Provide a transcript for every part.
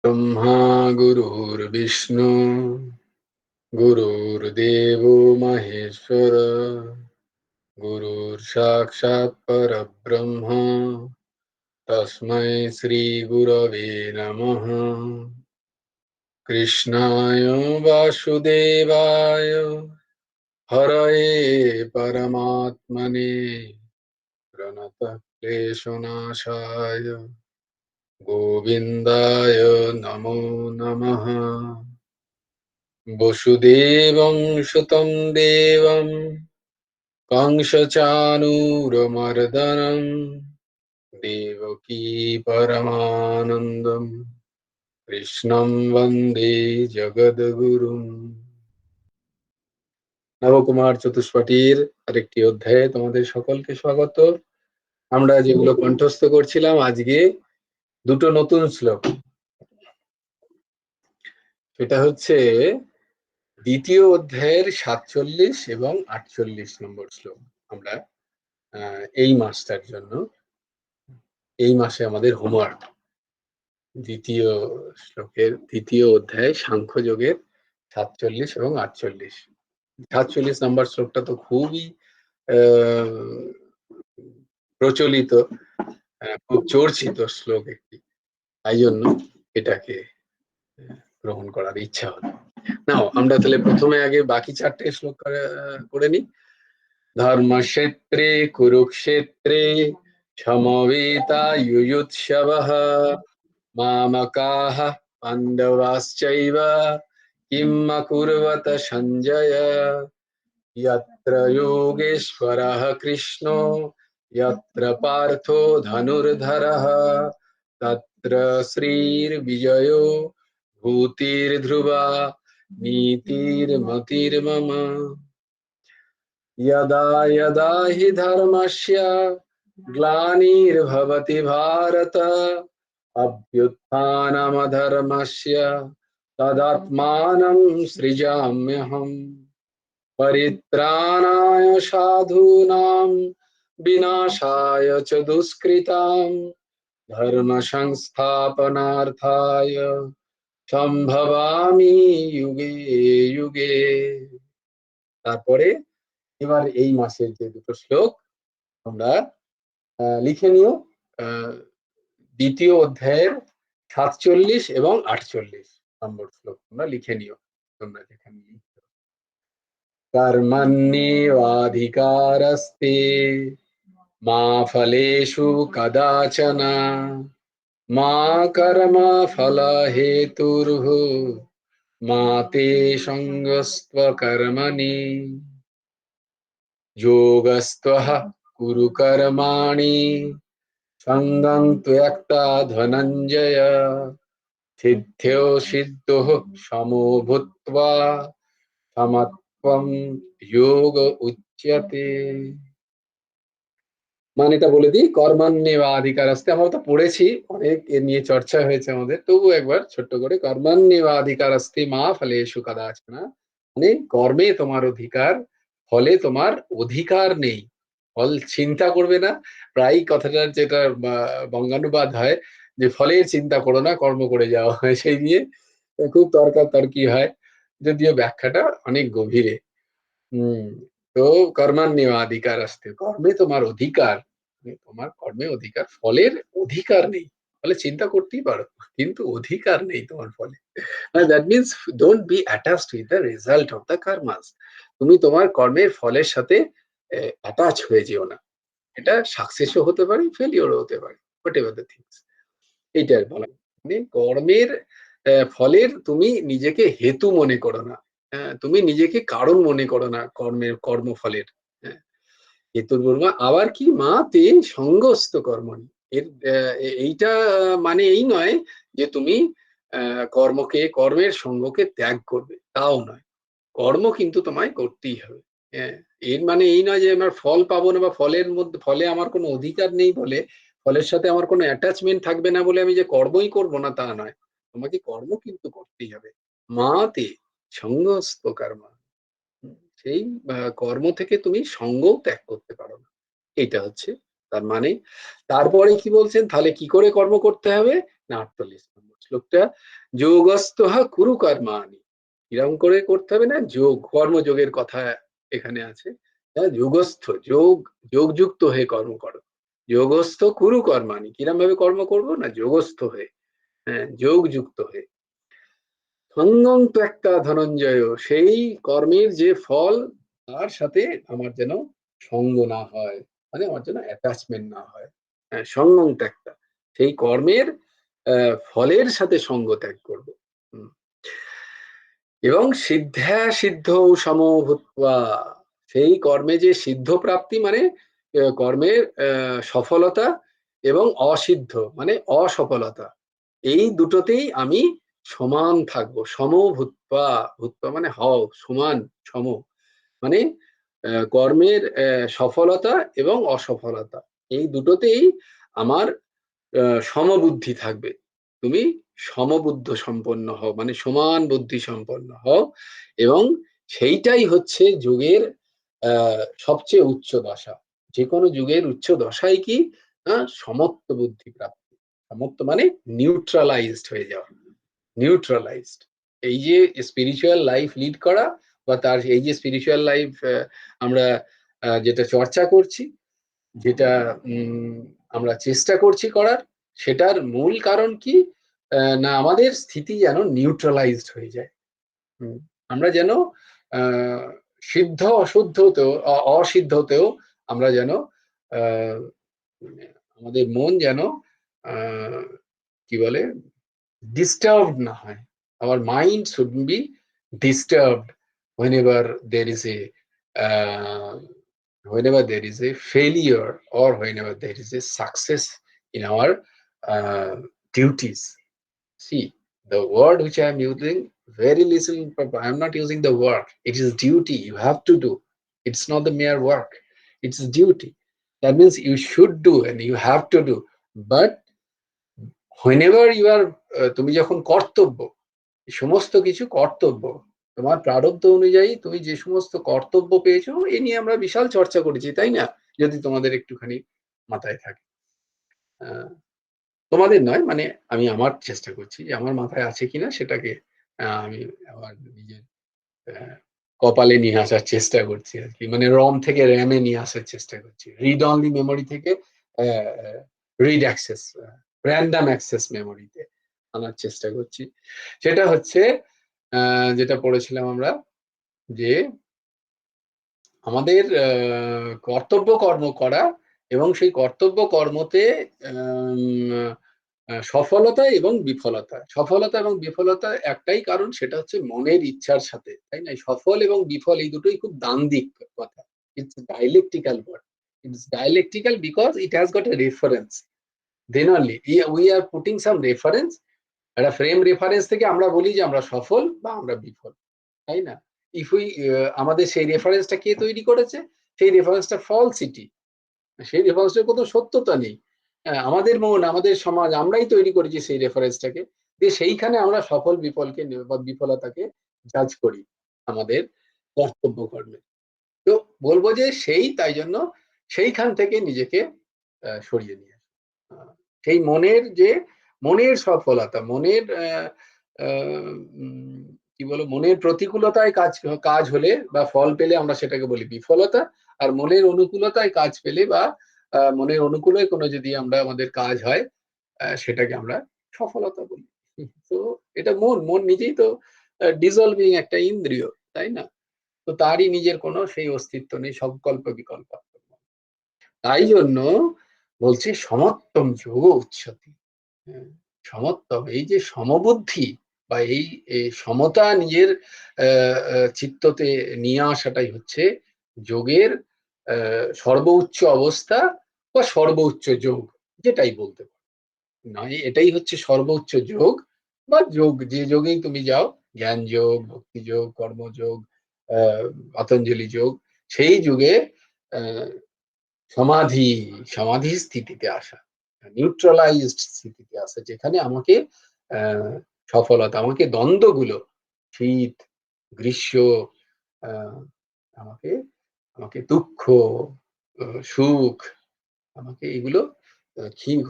ब्रह्मा गुरुर्विष्णु गुरुर्देवो महेश्वर गुरुर्साक्षात् परब्रह्म तस्मै श्री गुरवे नमः। कृष्णाय वासुदेवाय हरये परमात्मने प्रणतः क्लेशनाशाय गोविन्दाय नमो नमः। वसुदेवं सुतं देवं कंसचाणूरमर्दनं देवकी परमानन्दं कृष्णं वन्दे जगद्गुरुम्। নবকুমার চতুষ্পটির আরেকটি অধ্যায়ে তোমাদের সকলকে স্বাগত। আমরা যেগুলো কণ্ঠস্থ করছিলাম আজকে দুটো নতুন শ্লোক, সেটা হচ্ছে দ্বিতীয় অধ্যায়ের 47 এবং 48 নম্বর শ্লোক। আমরা এই মাসটার জন্য, এই মাসে আমাদের হোমওয়ার্ক দ্বিতীয় শ্লোকের দ্বিতীয় অধ্যায় সাংখ্যযোগের 47 এবং 48। 47 নম্বর শ্লোকটা তো খুবই প্রচলিত, খুব চর্চিত শ্লোক একটি, তাই জন্য এটাকে গ্রহণ করার ইচ্ছা হলো। নাও আমরা তাহলে প্রথমে আগে বাকি চারটে শ্লোক করে নিই। ধর্মক্ষেত্রে কুরুক্ষেত্রে সমবেতাযুযুৎসবঃ মামকাঃ পাণ্ডবাশ্চৈব কিম অকুর্বত সঞ্জয় यत्र योगेश्वरः कृष्णो यत्र पार्थो धनुर्धरः तत्र श्रीर्विजयो भूतिर्ध्रुवा नीतिर्मतिर्मम। यदा यदा हि धर्मस्य ग्लानिर्भवति भारत अभ्युत्थानमधर्मस्य तदात्मानं सृजाम्यहम् परित्राणाय साधूनां विनाशाय च दुष्कृतां धर्म संस्थापनार्थाय সম্ভবামি যুগে যুগে। তারপরে এবার এই মাসের যে দুটো শ্লোক তোমরা লিখে নিও। দ্বিতীয় অধ্যায়ের 47 এবং 48 নম্বর শ্লোক তোমরা লিখে নিও। তোমরা যেখানে कर्मण्येवाधिकारस्ते मा फलेषु कदाचन मा कर्मफलहेतुर्भुः मा ते सङ्गस्त्वकर्मणि योगस्त्वः कुरु कर्माणि सङ्गं त्यक्त्वा धनञ्जय सिद्ध्यौ सिद्धोः समो भूत्वा समत्वं যোগ উচ্যতে। মানেটা বলে দিই, কর্মাণ্যেবাধিকারস্তে আমরা তো পড়েছি, অনেক এ নিয়ে চর্চা হয়েছে আমাদের, তবু একবার ছোট্ট করে কর্মাণ্যেবাধিকারস্তে মা ফলেষু কদাচন, মানে কর্মে তোমার অধিকার, ফলে তোমার অধিকার নেই। ফল চিন্তা করবে না, প্রায় কথাটার যেটা বঙ্গানুবাদ হয় যে ফলের চিন্তা করো না, কর্ম করে যাওয়া হয়, সেই নিয়ে খুব তর্কাতর্কি হয়, যদিও ব্যাখ্যাটা অনেক গভীরে। তো কর্মাণ্যেবাধিকার আসতে, কর্মে তোমার অধিকার, তোমার কর্মে অধিকার, ফলের অধিকার নেই। ফলে চিন্তা করতেই পারো কিন্তু অধিকার নেই তোমার ফলে। That means don't be attached with the result of the commerce. তুমি তোমার কর্মের ফলের সাথে অ্যাটাচ হয়ে যেও না। এটা সাকসেসও হতে পারে, ফেলিওরও হতে পারে, হোয়াট এভার দ্য থিংস। এইটাই বলা, মানে কর্মের ফলের তুমি নিজেকে হেতু মনে করো না, তুমি নিজেকে কারণ মনে করো না কর্মের, কর্মফলের। হেতুর বর্মা আবার কি মা তে সঙ্গস্ত কর্মণি, এর এইটা মানে এই নয় যে তুমি কর্মকে, কর্মের সঙ্গকে ত্যাগ করবে, তাও নয়। কর্ম কিন্তু তোমায় করতেই হবে। এর মানে এই নয় যে আমার ফল পাবো না, বা ফলের মধ্যে, ফলে আমার কোনো অধিকার নেই বলে, ফলের সাথে আমার কোনো অ্যাটাচমেন্ট থাকবে না বলে আমি যে কর্মই করবো না তা নয়। তোমাকে কর্ম কিন্তু করতেই হবে। মাতে সঙ্গস্ত কর্ম, সেই কর্ম থেকে তুমি সঙ্গও ত্যাগ করতে পারো না, এটা হচ্ছে তার মানে। তারপরে কি বলছেন, তাহলে কি করে কর্ম করতে হবে না, 48 নম্বর শ্লোকটা যোগস্থ কুরু কর্মাণি, কিরকম করে করতে হবে না, যোগ কর্মযোগের কথা এখানে আছে। হ্যাঁ, যোগস্থ যোগ, যোগযুক্ত হয়ে কর্ম করো। যোগস্থ কুরু কর্মাণি, কিরম ভাবে কর্ম করবো না, যোগস্থ হয়ে, হ্যাঁ যোগযুক্ত হয়ে। সঙ্গং ত্যক্তা ধনঞ্জয়, সেই কর্মের যে ফল তার সাথে আমার যেন সঙ্গ না হয়, মানে আমার যেন অ্যাটাচমেন্ট না হয়। হ্যাঁ, সঙ্গং ত্যক্তা, সেই কর্মের ফলের সাথে সঙ্গ ত্যাগ করবো। হুম। এবং সিদ্ধা সিদ্ধ সমভূত্বা, সেই কর্মে যে সিদ্ধ প্রাপ্তি মানে কর্মের সফলতা, এবং অসিদ্ধ মানে অসফলতা, এই দুটোতেই আমি সমান থাকবো। সমভূত্বা, ভূত্বা মানে হও, সমান, সম মানে কর্মের সফলতা এবং অসফলতা, এই দুটোতেই আমার সমবুদ্ধি থাকবে। তুমি সমবুদ্ধ সম্পন্ন হও, মানে সমান বুদ্ধি সম্পন্ন হও। এবং সেইটাই হচ্ছে যোগের সবচেয়ে উচ্চ দশা। যে কোনো যুগের উচ্চ দশাই কি, সমত্ব বুদ্ধি প্রাপ্তি। সমত্ব মানে নিউট্রালাইজড হয়ে যাওয়া, নিউট্রালাইজড। এই যে স্পিরিচুয়াল লাইফ লিড করা, বা তার এই যে স্পিরিচুয়াল লাইফ আমরা যেটা চর্চা করছি, যেটা আমরা চেষ্টা করছি করার, সেটার মূল কারণ কি, না আমাদের স্থিতি যেন নিউট্রালাইজড হয়ে যায়। আমরা যেন আহ, সিদ্ধ অশুদ্ধতেও অসিদ্ধতেও আমরা যেন আহ, আমাদের মন যেন আহ, কি বলে, disturbed na hoy. Our mind shouldn't be disturbed whenever there is a uh, whenever there is a failure, or whenever there is a success in our uh, duties. See, the word which I am using, very little, I am not using the word. It is duty. You have to do. It's not the mere work. It's duty. That means you should do and you have to do. But whenever you are, তুমি যখন কর্তব্য, সমস্ত কিছু কর্তব্য, তোমার প্রারব্ধ অনুযায়ী তুমি যে সমস্ত কর্তব্য পেয়েছো, এ নিয়ে আমরা বিশাল চর্চা করেছি, তাই না? যদি তোমাদের একটুখানি মাথায় থাকে। আহ, তোমাদের নয়, মানে আমি আমার চেষ্টা করছি যে আমার মাথায় আছে কিনা সেটাকে আমি আমার নিজের আহ, কপালে নিয়ে আসার চেষ্টা করছি আর কি, মানে রম থেকে র্যামে নিয়ে আসার চেষ্টা করছি, রিড অনলি মেমোরি থেকে রিড অ্যাক্সেস, র্যান্ডাম অ্যাক্সেস মেমোরিতে আনার চেষ্টা করছি। সেটা হচ্ছে যেটা পড়েছিলাম আমরা, যে আমাদের কর্তব্য কর্ম করা, এবং সেই কর্তব্য কর্মতে সফলতা এবং বিফলতা, সফলতা এবং বিফলতা একটাই কারণ, সেটা হচ্ছে মনের ইচ্ছার সাথে, তাই না? সফল এবং বিফল এই দুটোই খুব দ্বান্দ্বিক কথা। It's dialectical word. It's dialectical because it has got a reference. Then only we are putting some reference, একটা ফ্রেম রেফারেন্স থেকে আমরা বলি যে আমরা সফল বা আমরা বিফল, তাই না? ইফ উই, আমাদের সেই রেফারেন্সটা কে তৈরি করেছে? সেই রেফারেন্সটা ফলসিটি, সেই রেফারেন্সের কোনো সত্যতা নেই। আমাদের মন, আমাদের সমাজ, আমরাই তৈরি করেছি সেই রেফারেন্সটাকে, যে সেইখানে আমরা সফল বিফলকে বা বিফলতাকে জাজ করি আমাদের কর্তব্য কর্মে। তো বলবো যে সেই, তাই জন্য সেইখান থেকে নিজেকে সরিয়ে নিয়ে আসা। সেই মনের যে, মনের সফলতা, মনের কি বলো, মনের প্রতিকূলতায় কাজ কাজ হলে বা ফল পেলে আমরা সেটাকে বলি বিফলতা। আর মনের অনুকূলতায় কাজ পেলে বা মনের অনুকূলে কোনো যদি আমরা আমাদের কাজ হয়, সেটাকে আমরা সফলতা বলি। তো এটা মন, মন নিজেই তো ডিজলভিং একটা ইন্দ্রিয়, তাই না? তো তারই নিজের কোনো সেই অস্তিত্ব নেই, সংকল্প বিকল্প। তাই জন্য বলছি সমত্তম যোগ উচ্চতি। হ্যাঁ, সমত্তম, এই যে সমবুদ্ধি বা এই সমতা নিজের চিত্ততে নিয়ে আসাটাই হচ্ছে যোগের সর্বোচ্চ অবস্থা বা সর্বোচ্চ যোগ, যেটাই বলতে পারো। নয়, এটাই হচ্ছে সর্বোচ্চ যোগ বা যোগ, যে যোগেই তুমি যাও, জ্ঞান যোগ, ভক্তি যোগ, কর্মযোগ, পতঞ্জলি যোগ, সেই যুগে আহ সমাধি, সমাধি স্থিতিতে আসা, নিউট্রালাইজড স্থিতিতে আসা, যেখানে আমাকে আহ সফলতা, আমাকে দ্বন্দ্বগুলো, শীত, গ্রীষ্ম, আহ আমাকে আমাকে দুঃখ, সুখ, আমাকে এগুলো,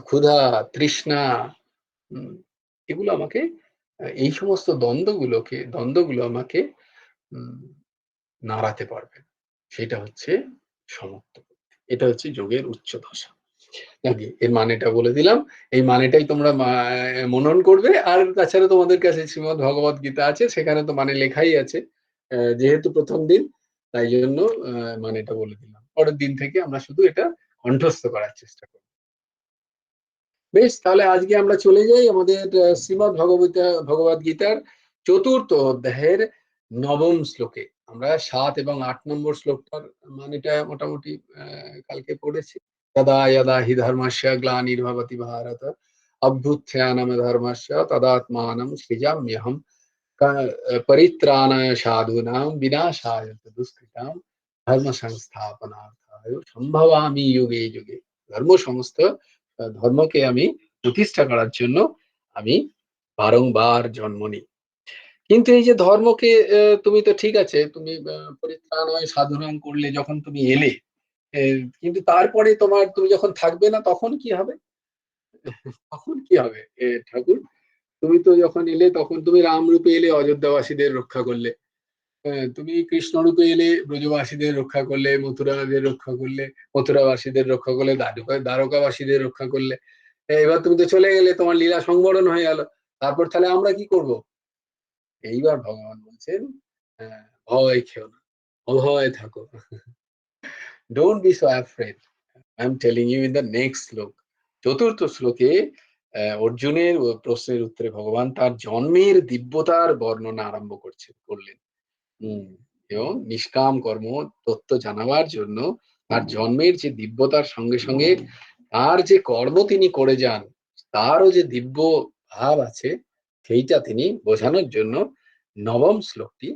ক্ষুধা, তৃষ্ণা, এগুলো আমাকে এই সমস্ত দ্বন্দ্বগুলো আমাকে উম নাড়াতে পারবে না। সেটা হচ্ছে সমত্ব বুদ্ধি। এটা হচ্ছে যোগের উচ্চ দশা। যাকগে এর মানেটা বলে দিলাম। এই মানেটাই তোমরা মনন করবে। আর তাছাড়া তোমাদের কাছে শ্রীমদ্ ভগবৎ গীতা আছে। সেখানে তো মানে লেখাই আছে। যেহেতু ১ম দিন তাই জন্য মানেটা বলে দিলাম। পরের দিন থেকে আমরা শুধু এটা কণ্ঠস্থ করার চেষ্টা করব। বেশ, তাহলে আজকে আমরা চলে যাই আমাদের শ্রীমদ্ ভগবৎ গীতার ৪র্থ অধ্যায়ের ৯ম শ্লোকে। আমরা ৭ এবং ৮ নম্বর শ্লোকটার মানেটা মোটামুটি কালকে পড়েছি। "তদা যদা হি ধর্মস্য গ্লানির্ভবতি ভারত অভ্যুত্থানম ধর্মস্য তদাত্মানম সৃজাম্যহম পরিত্রাণায় সাধূনাং বিনাশায় চ দুষ্কৃতাং ধর্ম সংস্থাপনার্থায় সম্ভবামি যুগে যুগে।" ধর্ম সমস্ত ধর্মকে আমি প্রতিষ্ঠা করার জন্য আমি বারংবার জন্ম নিই। কিন্তু এই যে ধর্মকে তুমি তো ঠিক আছে, তুমি পরিত্রাণায় সাধনাং করলে যখন তুমি এলে, এ কিন্তু তারপরে তুমি যখন থাকবে না তখন কি হবে? তখন কি হবে? ঠাকুর, তুমি তো যখন এলে তখন তুমি রামরূপে এলে অযোধ্যাবাসীদের রক্ষা করলে। হ্যাঁ, তুমি কৃষ্ণরূপে এলে ব্রজবাসীদের রক্ষা করলে, মথুরাবাসীদের রক্ষা করলে, দ্বারকাবাসীদের রক্ষা করলে। এবার তুমি তো চলে গেলে, তোমার লীলা সংবরণ হয়ে গেল। তারপর তাহলে আমরা কি করব? এইবার ভগবান বলছেন, ভয় খেও না, অভয় থাকো। Don't be so afraid. I am telling you in the next shloka. ৪র্থ শ্লোকে অর্জুনের প্রশ্নের উত্তরে ভগবান তার জন্মের দিব্যতার বর্ণনা আরম্ভ করলেন। হুম, এবং নিষ্কাম কর্ম তত্ত্ব জানাবার জন্য তার জন্মের যে দিব্যতার সঙ্গে সঙ্গে তার যে কর্ম তিনি করে যান, তারও যে দিব্য ভাব আছে, সেইটা তিনি বোঝানোর জন্য ৯ম শ্লোকটি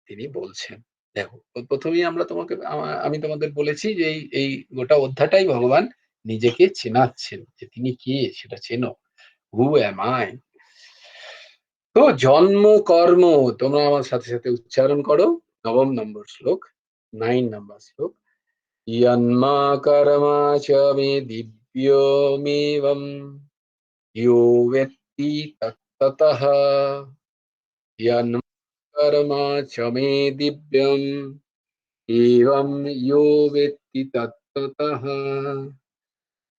তিনি বলছেন। দেখো, প্রথমেই আমি তোমাদের বলেছি যে এই গোটা অধ্যায়টাই ভগবান নিজেকে চেনাচ্ছেন যে তিনি কে সেটা চেনো। হু অ্যাম আই? তো জন্ম কর্ম, তোমরা আমার সাথে সাথে উচ্চারণ করো। ৯ম নম্বর শ্লোক, ৯ নাম্বার শ্লোক। "ইয়ন্মা কর্মা চ মে দিব্যমেবং ইয়ো বেত্তি তত্ত্বতঃ। ইয়ন্মা কর্মা চ মে দিব্যম এবং ইয়ো বেত্তি তত্ত্বতঃ।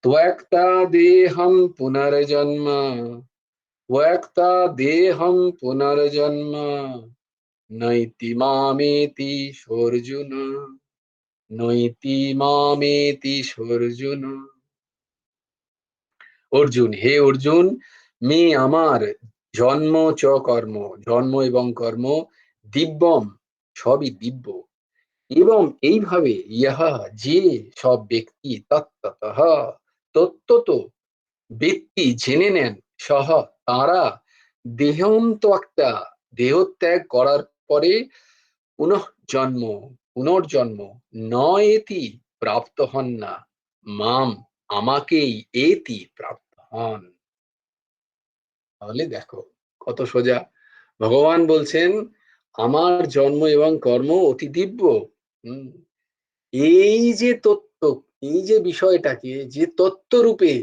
ত্বক্তা দেহং পুনর্জন্ম ত্বক্তা দেহং পুনর্জন্ম নৈতি মামেতি সোऽর্জুন নৈতি মামেতি সোऽর্জুন।" অর্জুন, হে অর্জুন, আমার জন্ম চ কর্ম, জন্ম এবং কর্ম, দিব্যম, সবই দিব্য, এবং এইভাবে ইহা যে সব ব্যক্তি তত্ত্বতঃ, তত্ত্বত ব্যক্তি জেনে নেন, সহ তারা দেহং ত্যক্তা, দেহত্যাগ করার পরে পুনঃজন্ম, পুনর্জন্ম ন এতি প্রাপ্ত হন না, মাম, আমাকেই এতি প্রাপ্ত হন। তাহলে দেখো কত সোজা। ভগবান বলছেন আমার জন্ম এবং কর্ম অতি দিব্য। হুম, এই যে তত্ত্ব, এই যে বিষয়টাকে যে তত্ত্বরূপে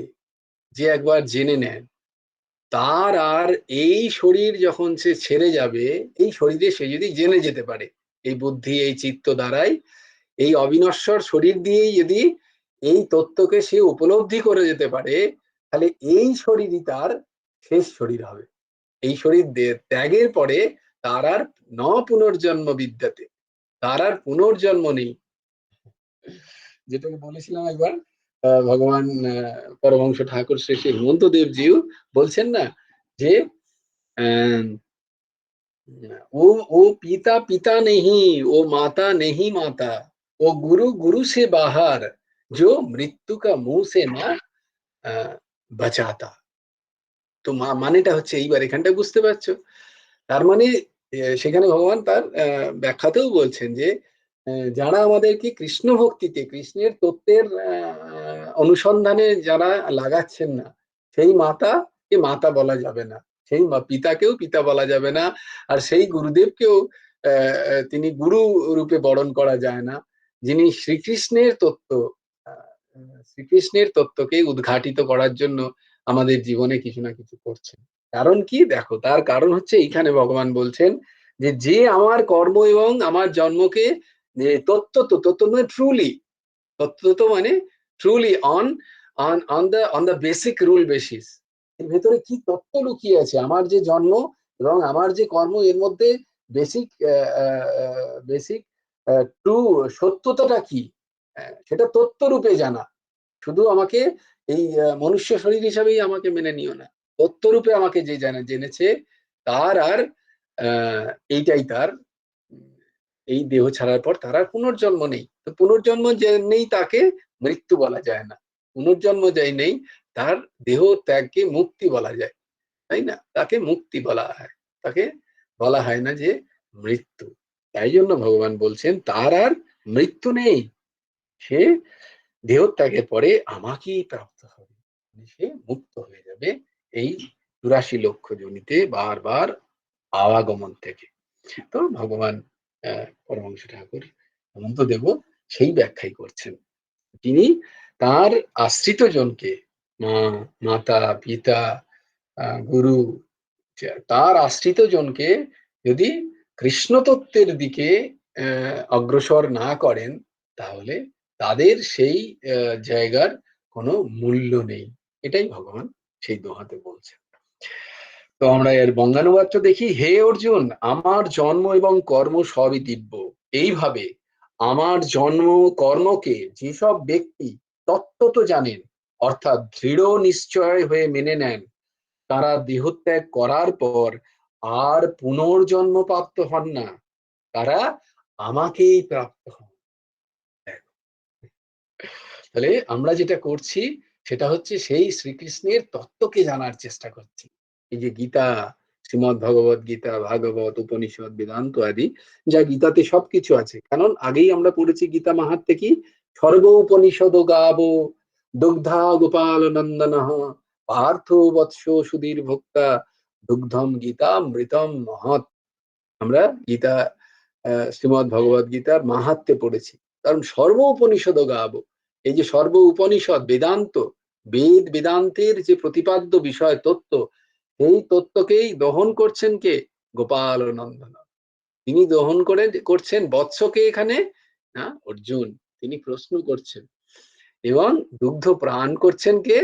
যে একবার জেনে নেন, তার আর এই শরীর যখন সে ছেড়ে যাবে, এই শরীরে সে যদি জেনে যেতে পারে, এই বুদ্ধি এই চিত্ত দ্বারাই, এই অবিনশ্বর শরীর দিয়েই যদি এই তত্ত্বকে সে উপলব্ধি করে যেতে পারে, তাহলে এই শরীরই তার শেষ শরীর হবে। এই শরীর ত্যাগের পরে তার আর পুনর্জন্ম বিদ্যাতে, তার আর পুনর্জন্ম নেই। যেটাকে বলেছিলাম একবার, ভগবান পরমহংস ঠাকুর শ্রী শ্রী হেমন্তদেবজিও বলছেন না যে আহ, वो वो पिता पिता नहीं, वो माता नहीं माता, वो गुरु गुरु से बाहर जो मृत्यु का मुंह से ना বাঁচাতা। তো মানেটা হচ্ছে, এইবার এখানটা বুঝতে পারছো? তার মানে সেখানে ভগবান তার ব্যাখ্যাতেও বলছেন যে যারা আমাদেরকে কৃষ্ণ ভক্তিতে, কৃষ্ণের তত্ত্বের অনুসন্ধানে যারা লাগাচ্ছেন না, সেই মাতাকে মাতা বলা যাবে না, সেই পিতাকেও পিতা বলা যাবে না, আর সেই গুরুদেবকেও তিনি গুরু রূপে বরণ করা যায় না, যিনি শ্রীকৃষ্ণের তত্ত্ব, আহ, শ্রীকৃষ্ণের তত্ত্বকে উদ্ঘাটিত করার জন্য আমাদের জীবনে কিছু না কিছু করছেন। কারণ কি দেখো, তার কারণ হচ্ছে এইখানে ভগবান বলছেন যে, যে আমার কর্ম এবং আমার জন্মকে যে তত্ত্ব মানে ট্রুলি, তত্ত্ব মানে truly on the basic rule basis, এর ভেতরে কি তত্ত্ব লুকিয়ে আছে, আমার যে জন্ম এবং আমার যে কর্ম, এর মধ্যে বেসিক বেসিক ট্রু সত্যতাটা কি, সেটা তত্ত্ব রূপে জানা। শুধু আমাকে এই মনুষ্য শরীর হিসাবেই আমাকে মেনে নিও না, তত্ত্বরূপে আমাকে যে জেনেছে, তার আর আহ, এইটাই তার এই দেহ ছাড়ার পর তার আর পুনর্জন্ম নেই। তো পুনর্জন্ম যে নেই তাকে মৃত্যু বলা যায় না, পুনর্জন্ম যাই নেই তার দেহ ত্যাগকে মুক্তি বলা যায়, তাই না? তাকে মুক্তি বলা হয়, তাকে বলা হয় না যে মৃত্যু। তাই জন্য ভগবান বলছেন তার আর মৃত্যু নেই, সে দেহত্যাগের পরে আমাকেই প্রাপ্ত হবে, মানে সে মুক্ত হয়ে যাবে এই ৮৪ লক্ষ যোনিতে বারবার আওয়াগমন থেকে। তো ভগবান পরমহংস ঠাকুর অনন্তদেব সেই ব্যাখ্যাই করছেন। তিনি তার আশ্রিত জনকে, মা, মাতা, পিতা, গুরু, তার আশ্রিত জনকে যদি কৃষ্ণ তত্ত্বের দিকে অগ্রসর না করেন, তাহলে তাদের সেই জায়গার কোনো মূল্য নেই। এটাই ভগবান সেই দোহাতে বলছেন। তো আমরা এর বঙ্গানুবাদটা দেখি। হে অর্জুন, আমার জন্ম এবং কর্ম সবই দিব্য। এইভাবে আমার জন্ম কর্মকে যেসব ব্যক্তি তত্ত্বত জানেন, অর্থাৎ দৃঢ় নিশ্চয় হয়ে মেনে নেন, তারা দেহত্যাগ করার পর আর পুনর্জন্ম প্রাপ্ত হন না, তারা আমাকেই প্রাপ্ত হন। তাহলে আমরা যেটা করছি সেটা হচ্ছে সেই শ্রীকৃষ্ণের তত্ত্বকে জানার চেষ্টা করছি। এই যে গীতা, শ্রীমদ ভগবত গীতা, ভাগবত, উপনিষদ, বেদান্ত আদি, যা গীতাতে সবকিছু আছে। কারণ আগেই আমরা পড়েছি গীতা মাহাত্মে কি, সর্ব উপনিষদ গাব দুগ্ধা গোপাল নন্দন পার্থ বৎস সুধীর ভোক্তা দুগ্ধম গীতা মৃতম মহৎ। আমরা গীতা শ্রীমদ ভগবত গীতার মাহাত্মে পড়েছি। কারণ সর্ব উপনিষদ গাব, এই যে সর্ব উপনিষদ বেদান্ত, বেদান্তের যে প্রতিপাদ্য বিষয় তত্ত্ব, সেই তত্ত্বকেই দহন করছেন কে? গোপাল নন্দন। তিনি দহন করছেন বৎসকে এখানে, না অর্জুন, তিনি প্রশ্ন করছেন। এবং দুগ্ধ প্রাণ করছেন কে?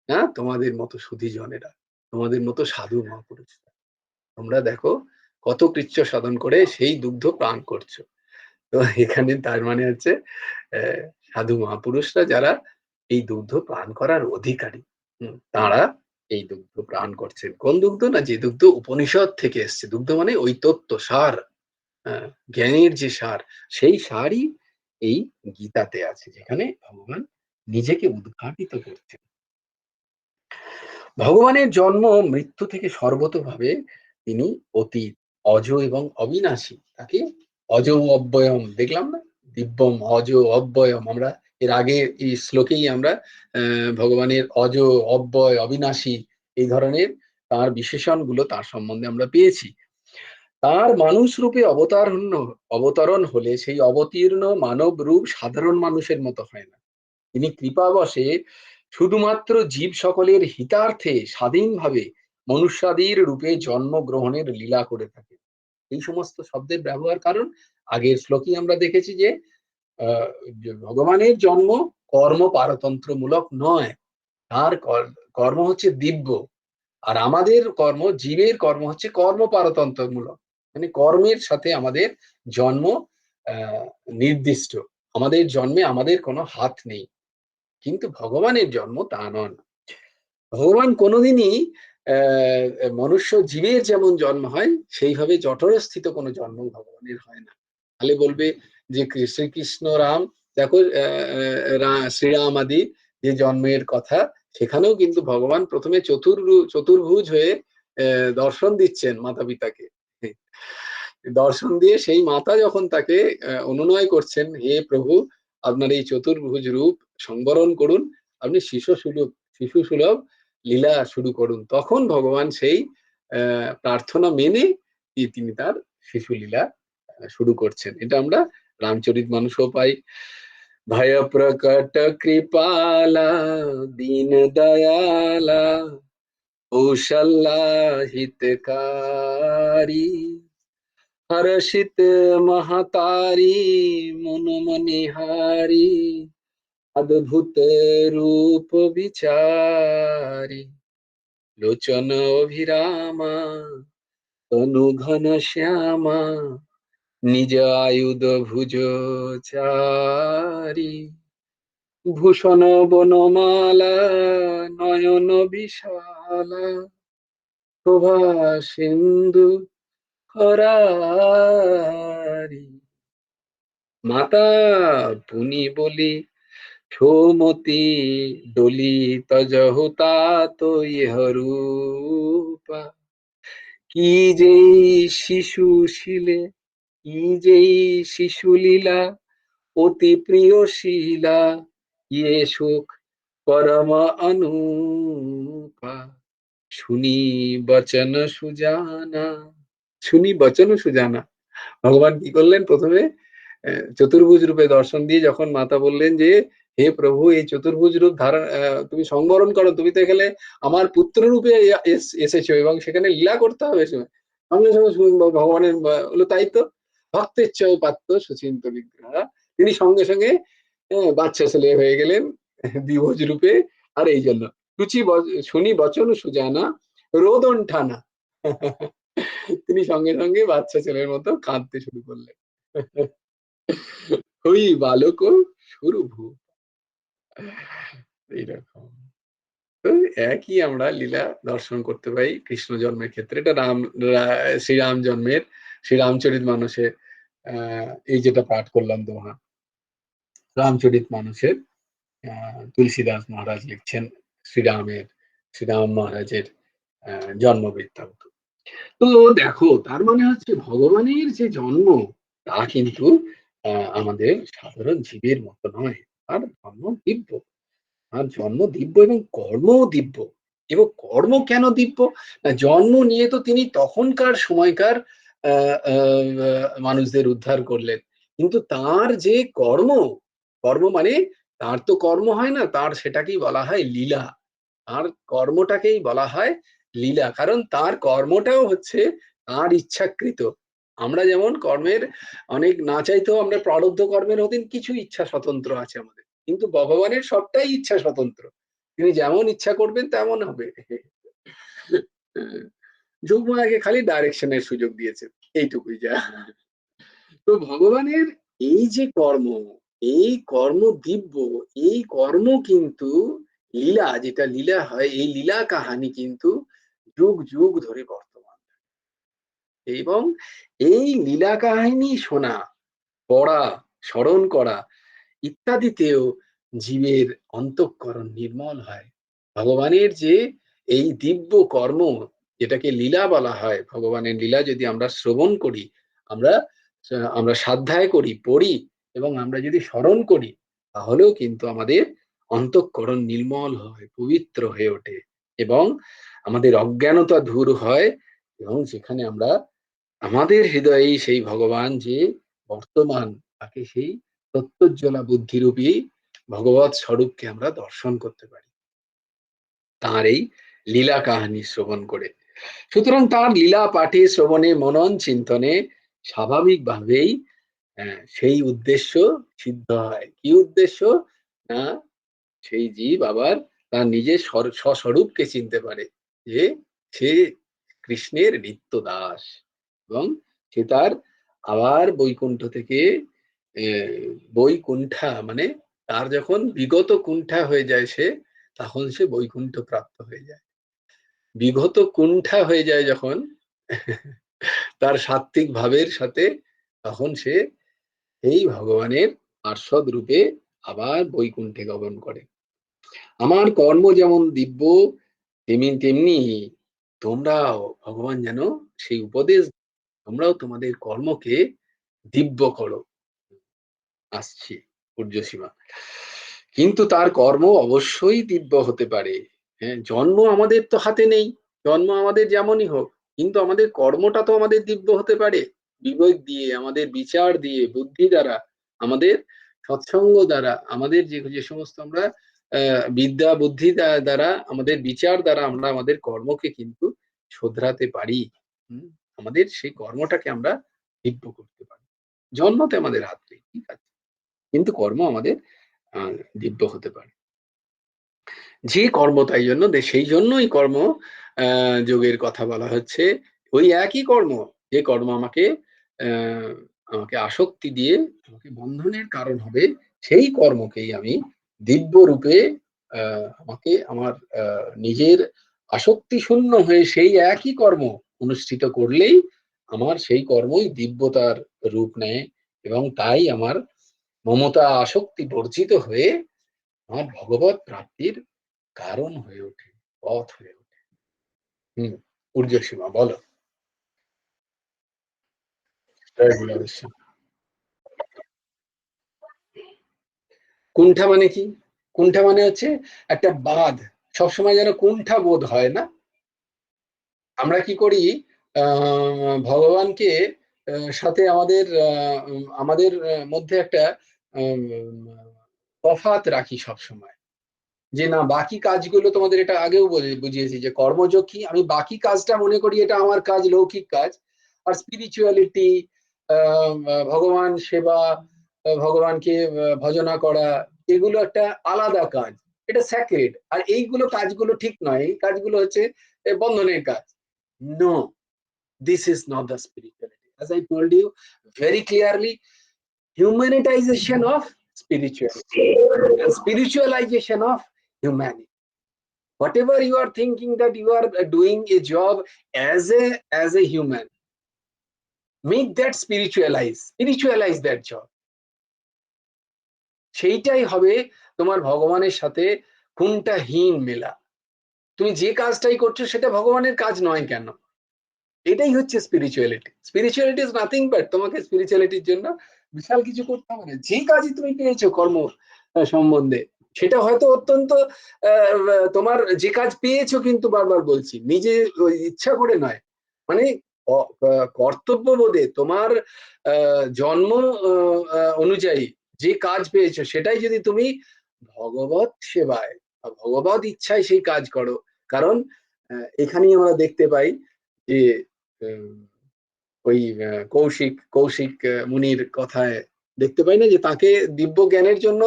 না তোমাদের মতো সুধীজনেরা, তোমাদের মতো সাধু মহাপুরুষরা। তোমরা দেখো কত কৃচ্ছ সাধন করে সেই দুগ্ধ পান করছো। তো এখানে তার মানে হচ্ছে আহ, সাধু মহাপুরুষরা যারা এই দুগ্ধ পান করার অধিকারী, তারা এই দুগ্ধ পান করছেন। কোন দুগ্ধ? না যে দুগ্ধ উপনিষদ থেকে এসছে। দুগ্ধ মানে ওই তত্ত্ব সার, জ্ঞানের যে সার, সেই সারই এই গীতাতে আছে, যেখানে ভগবান নিজেকে উদ্ঘাটিত করছেন। ভগবানের জন্ম মৃত্যু থেকে সর্বতভাবে তিনি অতীত, অজ এবং অবিনাশী। তাকে অজ অব্যয়ম দেখলাম না, দিব্যম অজ অব্যয়ম। আমরা এর আগে এই শ্লোকেই আমরা ভগবানের অজ, অব্যয়, অবিনাশী এই ধরনের তার বিশেষণগুলো তার সম্বন্ধে আমরা পেয়েছি। তার মানুষ রূপে অবতরণ হলে সেই অবতীর্ণ মানব রূপ সাধারণ মানুষের মতো হয় না। তিনি কৃপাবশে শুধুমাত্র জীব সকলের হিতার্থে স্বাধীনভাবে মনুষ্যাদির রূপে জন্মগ্রহণের লীলা করে থাকেন। এই সমস্ত শব্দের ব্যবহার কারণ আগের শ্লোকে আমরা দেখেছি যে ভগবানের জন্ম কর্ম পারতন্ত্রমূলক নয়, তার কর্ম হচ্ছে দিব্য। আর আমাদের কর্ম, জীবের কর্ম হচ্ছে কর্ম পারতন্ত্রমূলক, মানে কর্মের সাথে আমাদের জন্ম আহ নির্দিষ্ট। আমাদের জন্মে আমাদের কোনো হাত নেই, কিন্তু ভগবানের জন্ম তা নন। ভগবান কোনোদিনই মনুষ্য জীবের যেমন জন্ম হয় সেইভাবে জঠরস্থিত কোনো জন্ম ভগবানের হয় না। তাহলে বলবে যে শ্রীকৃষ্ণ রাম, দেখো শ্রীরাম আদি যে জন্মের কথা, সেখানেও কিন্তু ভগবান প্রথমে চতুর্ভুজ হয়ে দর্শন দিচ্ছেন মাতা পিতাকে। দর্শন দিয়ে সেই মাতা যখন তাকে অনুনয় করছেন, হে প্রভু, আপনার এই চতুর্ভুজ রূপ সংবরণ করুন, আপনি শিশু সুলভ লীলা শুরু করুন, তখন ভগবান সেই প্রার্থনা মেনে তিনি তার শিশু লীলা শুরু করছেন। এটা আমরা রামচরিতমানসও পাই। ভয় প্রকট কৃপালা দীন দয়ালা कौशल्या हितकारी, हर्षित महतारी, मन मनिहारी, अद्भुत रूप विचारी, लोचन अभिरामा, तनु घन श्यामा, निज आयुध भुज चारी, ভূষণ বনমালা, নয়ন বিশালা, শোভা সিন্ধু খরারি, মাতা পুনি বলি সৌমতি, ডলি তজহু তাত ইহ রূপা, কি যেই শিশু শিলে, কি যেই শিশু লীলা, অতি প্রিয় শিলা, ইয়ে সুখ परम अनुपा, শুনি বচন সুজানা, শুনি বচন সুজানা। ভগবান কি করলেন প্রথমে? চতুর্ভুজ রূপে দর্শন দিয়ে যখন মাতা বললেন যে, হে প্রভু, এই চতুর্ভুজ রূপ ধারণ তুমি সংবরণ করো, তুমি তো এখানে আমার পুত্র রূপে এসেছো এবং সেখানে লীলা করতে হবে। সঙ্গে সঙ্গে ভগবানের বললো তাই তো, ভক্তেচ্ছয় পাত্র সুচিন্ত বিগ্রহ, তিনি সঙ্গে সঙ্গে বাচ্চা ছেলে হয়ে গেলেন দ্বিভুজ রূপে। আর এই জন্য শুনি বচন সুজানা, রোদন ঠানা, তিনি সঙ্গে সঙ্গে বাচ্চা ছেলের মতো কাঁদতে শুরু করলেন। ওই বালক শুরু ভূ, এইরকম। তো একই আমরা লীলা দর্শন করতে পাই কৃষ্ণ জন্মের ক্ষেত্রে। এটা শ্রীরাম জন্মের, শ্রীরামচরিত মানসে এই যেটা পাঠ করলাম দোহা, রামচরিত মানসের তুলসীদাস মহারাজ লিখছেন শ্রীরাম মহারাজের জন্ম বৃত্তান্ত। তো দেখো, তার মানে হচ্ছে ভগবানের যে জন্ম, তা কিন্তু আমাদের সাধারণ জীবের মতো নয়। তার জন্ম দিব্য, তার জন্ম দিব্য এবং কর্মও দিব্য। এবং কর্ম কেন দিব্য? না, জন্ম নিয়ে তো তিনি তখনকার সময়কার মানুষদের উদ্ধার করলেন, কিন্তু তার যে কর্ম, কর্ম মানে তার তো কর্ম হয় না, তার সেটাকেই বলা হয় লীলা। তার কর্মটাকেই বলা হয় লীলা, কারণ তার কর্মটাও হচ্ছে তার ইচ্ছাকৃত। আমরা যেমন কর্মের অনেক না চাইতেও আমরা প্রারব্ধ কর্মের অধীন কিছু ইচ্ছা স্বতন্ত্র আছে আমাদের, কিন্তু ভগবানের সবটাই ইচ্ছা স্বতন্ত্র, তিনি যেমন ইচ্ছা করবেন তেমন হবে। যোগমায়াকে খালি ডাইরেকশনের সুযোগ দিয়েছে, এইটুকুই যা। তো ভগবানের এই যে কর্ম, এই কর্ম দিব্য, এই কর্ম কিন্তু লীলা, যেটা লীলা হয়, এই লীলা কাহানি কিন্তু যুগ যুগ ধরে বর্তমান। এবং এই লীলা কাহিনী শোনা, পড়া, স্মরণ করা ইত্যাদিতেও জীবের অন্তঃকরণ নির্মল হয়। ভগবানের যে এই দিব্য কর্ম, যেটাকে লীলা বলা হয়, ভগবানের লীলা যদি আমরা শ্রবণ করি, আমরা আমরা সাধ্যায় করি, পড়ি, এবং আমরা যদি স্মরণ করি, তাহলেও কিন্তু আমাদের অন্তঃকরণ নির্মল হয়, পবিত্র হয়ে ওঠে, এবং আমাদের অজ্ঞানতা দূর হয়, এবং যেখানে আমরা আমাদের হৃদয়ে সেই ভগবান যে বর্তমান, তাকে সেই তত্ত্বজ্জ্বলা বুদ্ধিরূপী ভগবৎ স্বরূপকে আমরা দর্শন করতে পারি তাঁর এই লীলা কাহানি শ্রবণ করে। সুতরাং তার লীলা পাঠে, শ্রবণে, মনন চিন্তনে স্বাভাবিকভাবেই সেই উদ্দেশ্য সিদ্ধ হয়। কি উদ্দেশ্য? না, সেই জীব আবার তার নিজের স্বস্বরূপকে চিনতে পারে, যে সে কৃষ্ণের নিত্য দাস, এবং সে তার আবার বৈকুণ্ঠ থেকে বৈকুণ্ঠা মানে তার যখন বিগত কুণ্ঠা হয়ে যায় সে, তখন সে বৈকুণ্ঠ প্রাপ্ত হয়ে যায়। বিগত কুণ্ঠা হয়ে যায় যখন তার সাত্ত্বিক ভাবের সাথে, তখন সে এই ভগবানের পার্ষদ রূপে আবার বৈকুণ্ঠে গমন করে। আমার কর্ম যেমন দিব্য, তেমনি তেমনি তোমরাও, ভগবান যেন সেই উপদেশ, তোমরাও তোমাদের কর্মকে দিব্য করো। আসছি ঊর্ধ্বসীমা। কিন্তু তার কর্ম অবশ্যই দিব্য হতে পারে। হ্যাঁ, জন্ম আমাদের তো হাতে নেই, জন্ম আমাদের যেমনই হোক, কিন্তু আমাদের কর্মটা তো আমাদের দিব্য হতে পারে। বিবেক দিয়ে, আমাদের বিচার দিয়ে, বুদ্ধি দ্বারা, আমাদের সৎসঙ্গ দ্বারা, আমাদের যে যে সমস্ত আমরা বিদ্যা বুদ্ধি দ্বারা, আমাদের বিচার দ্বারা আমরা আমাদের কর্মকে কিন্তু শোধরাতে পারি। হুম? আমাদের সেই কর্মটাকে আমরা দিব্য করতে পারি। জন্মতে আমাদের হাত নেই, ঠিক আছে? কিন্তু কর্ম আমাদের আ দিব্য হতে পারে। যে কর্ম তাই জন্য সেই জন্যই কর্ম আ যোগের কথা বলা হচ্ছে। ওই একই কর্ম, যে কর্ম আমাকে আ আমাকে আসক্তি দিয়ে আমাকে বন্ধনের কারণ হবে, সেই কর্মকেই আমি দিব্য রূপে আ আমাকে আমার নিজের আসক্তি শূন্য হয়ে সেই একই কর্ম অনুষ্ঠিত করলেই আমার সেই কর্মই দিব্যতার রূপ নেয়, এবং তাই আমার মমতা আসক্তি বর্জিত হয়ে আমার ভগবৎ প্রাপ্তির কারণ হয়ে ওঠে, পথ হয়ে ওঠে। হুম, ঊর্ধ্বসীমা বলো। জয় গুরু। কুণ্ঠা মানে কি? কুণ্ঠা মানে হচ্ছে একটা বাঁধ। সবসময় যেন কুণ্ঠা বোধ হয় না? আমরা কি করি, আ ভগবানকে সাথে আমাদের মধ্যে একটা আম তফাৎ রাখি সবসময়। যে না, বাকি কাজগুলো তোমাদের এটা আগেও বুঝিয়েছি যে কর্মযোগ কি, আমি বাকি কাজটা মনে করি এটা আমার কাজ, লৌকিক কাজ। আর স্পিরিচুয়ালিটি, ভগবান সেবা, ভগবানকে ভজনা করা, এগুলো একটা আলাদা কাজ। এটা স্যাক্রেড। আর এইগুলো কাজগুলো ঠিক নয়। এই কাজগুলো হচ্ছে বন্ধনের কাজ। No, this is not the spirituality. As I told you very clearly, humanitization of spirituality and spiritualization of humanity. Whatever you are thinking that you are doing a job as a human, make that spiritualize that job. সেইটাই হবে তোমার ভগবানের সাথে খুনটাহীন মেলা। তুমি যে কাজটাই করছো সেটা ভগবানের কাজ নয় কেন? এটাই হচ্ছে spirituality. Spirituality is nothing but, তোমাকে স্পিরিচুয়ালিটির জন্য বিশাল কিছু করতে হবে না। যে কাজই তুমি পেয়েছো কর্ম সম্বন্ধে, সেটা হয়তো অত্যন্ত তোমার যে কাজ পেয়েছো, কিন্তু বারবার বলছি, নিজে ওই ইচ্ছা করে নয়। মানে কর্তব্যবোধে তোমার জন্ম অনুযায়ী যে কাজ পেয়েছো, সেটাই যদি তুমি ভগবৎ সেবায় বা ভগবৎ ইচ্ছায় সেই কাজ করো। কারণ এখানেই আমরা দেখতে পাই যে উম ওই কৌশিক মুনির কথায় দেখতে পাই না যে তাকে দিব্য জ্ঞানের জন্য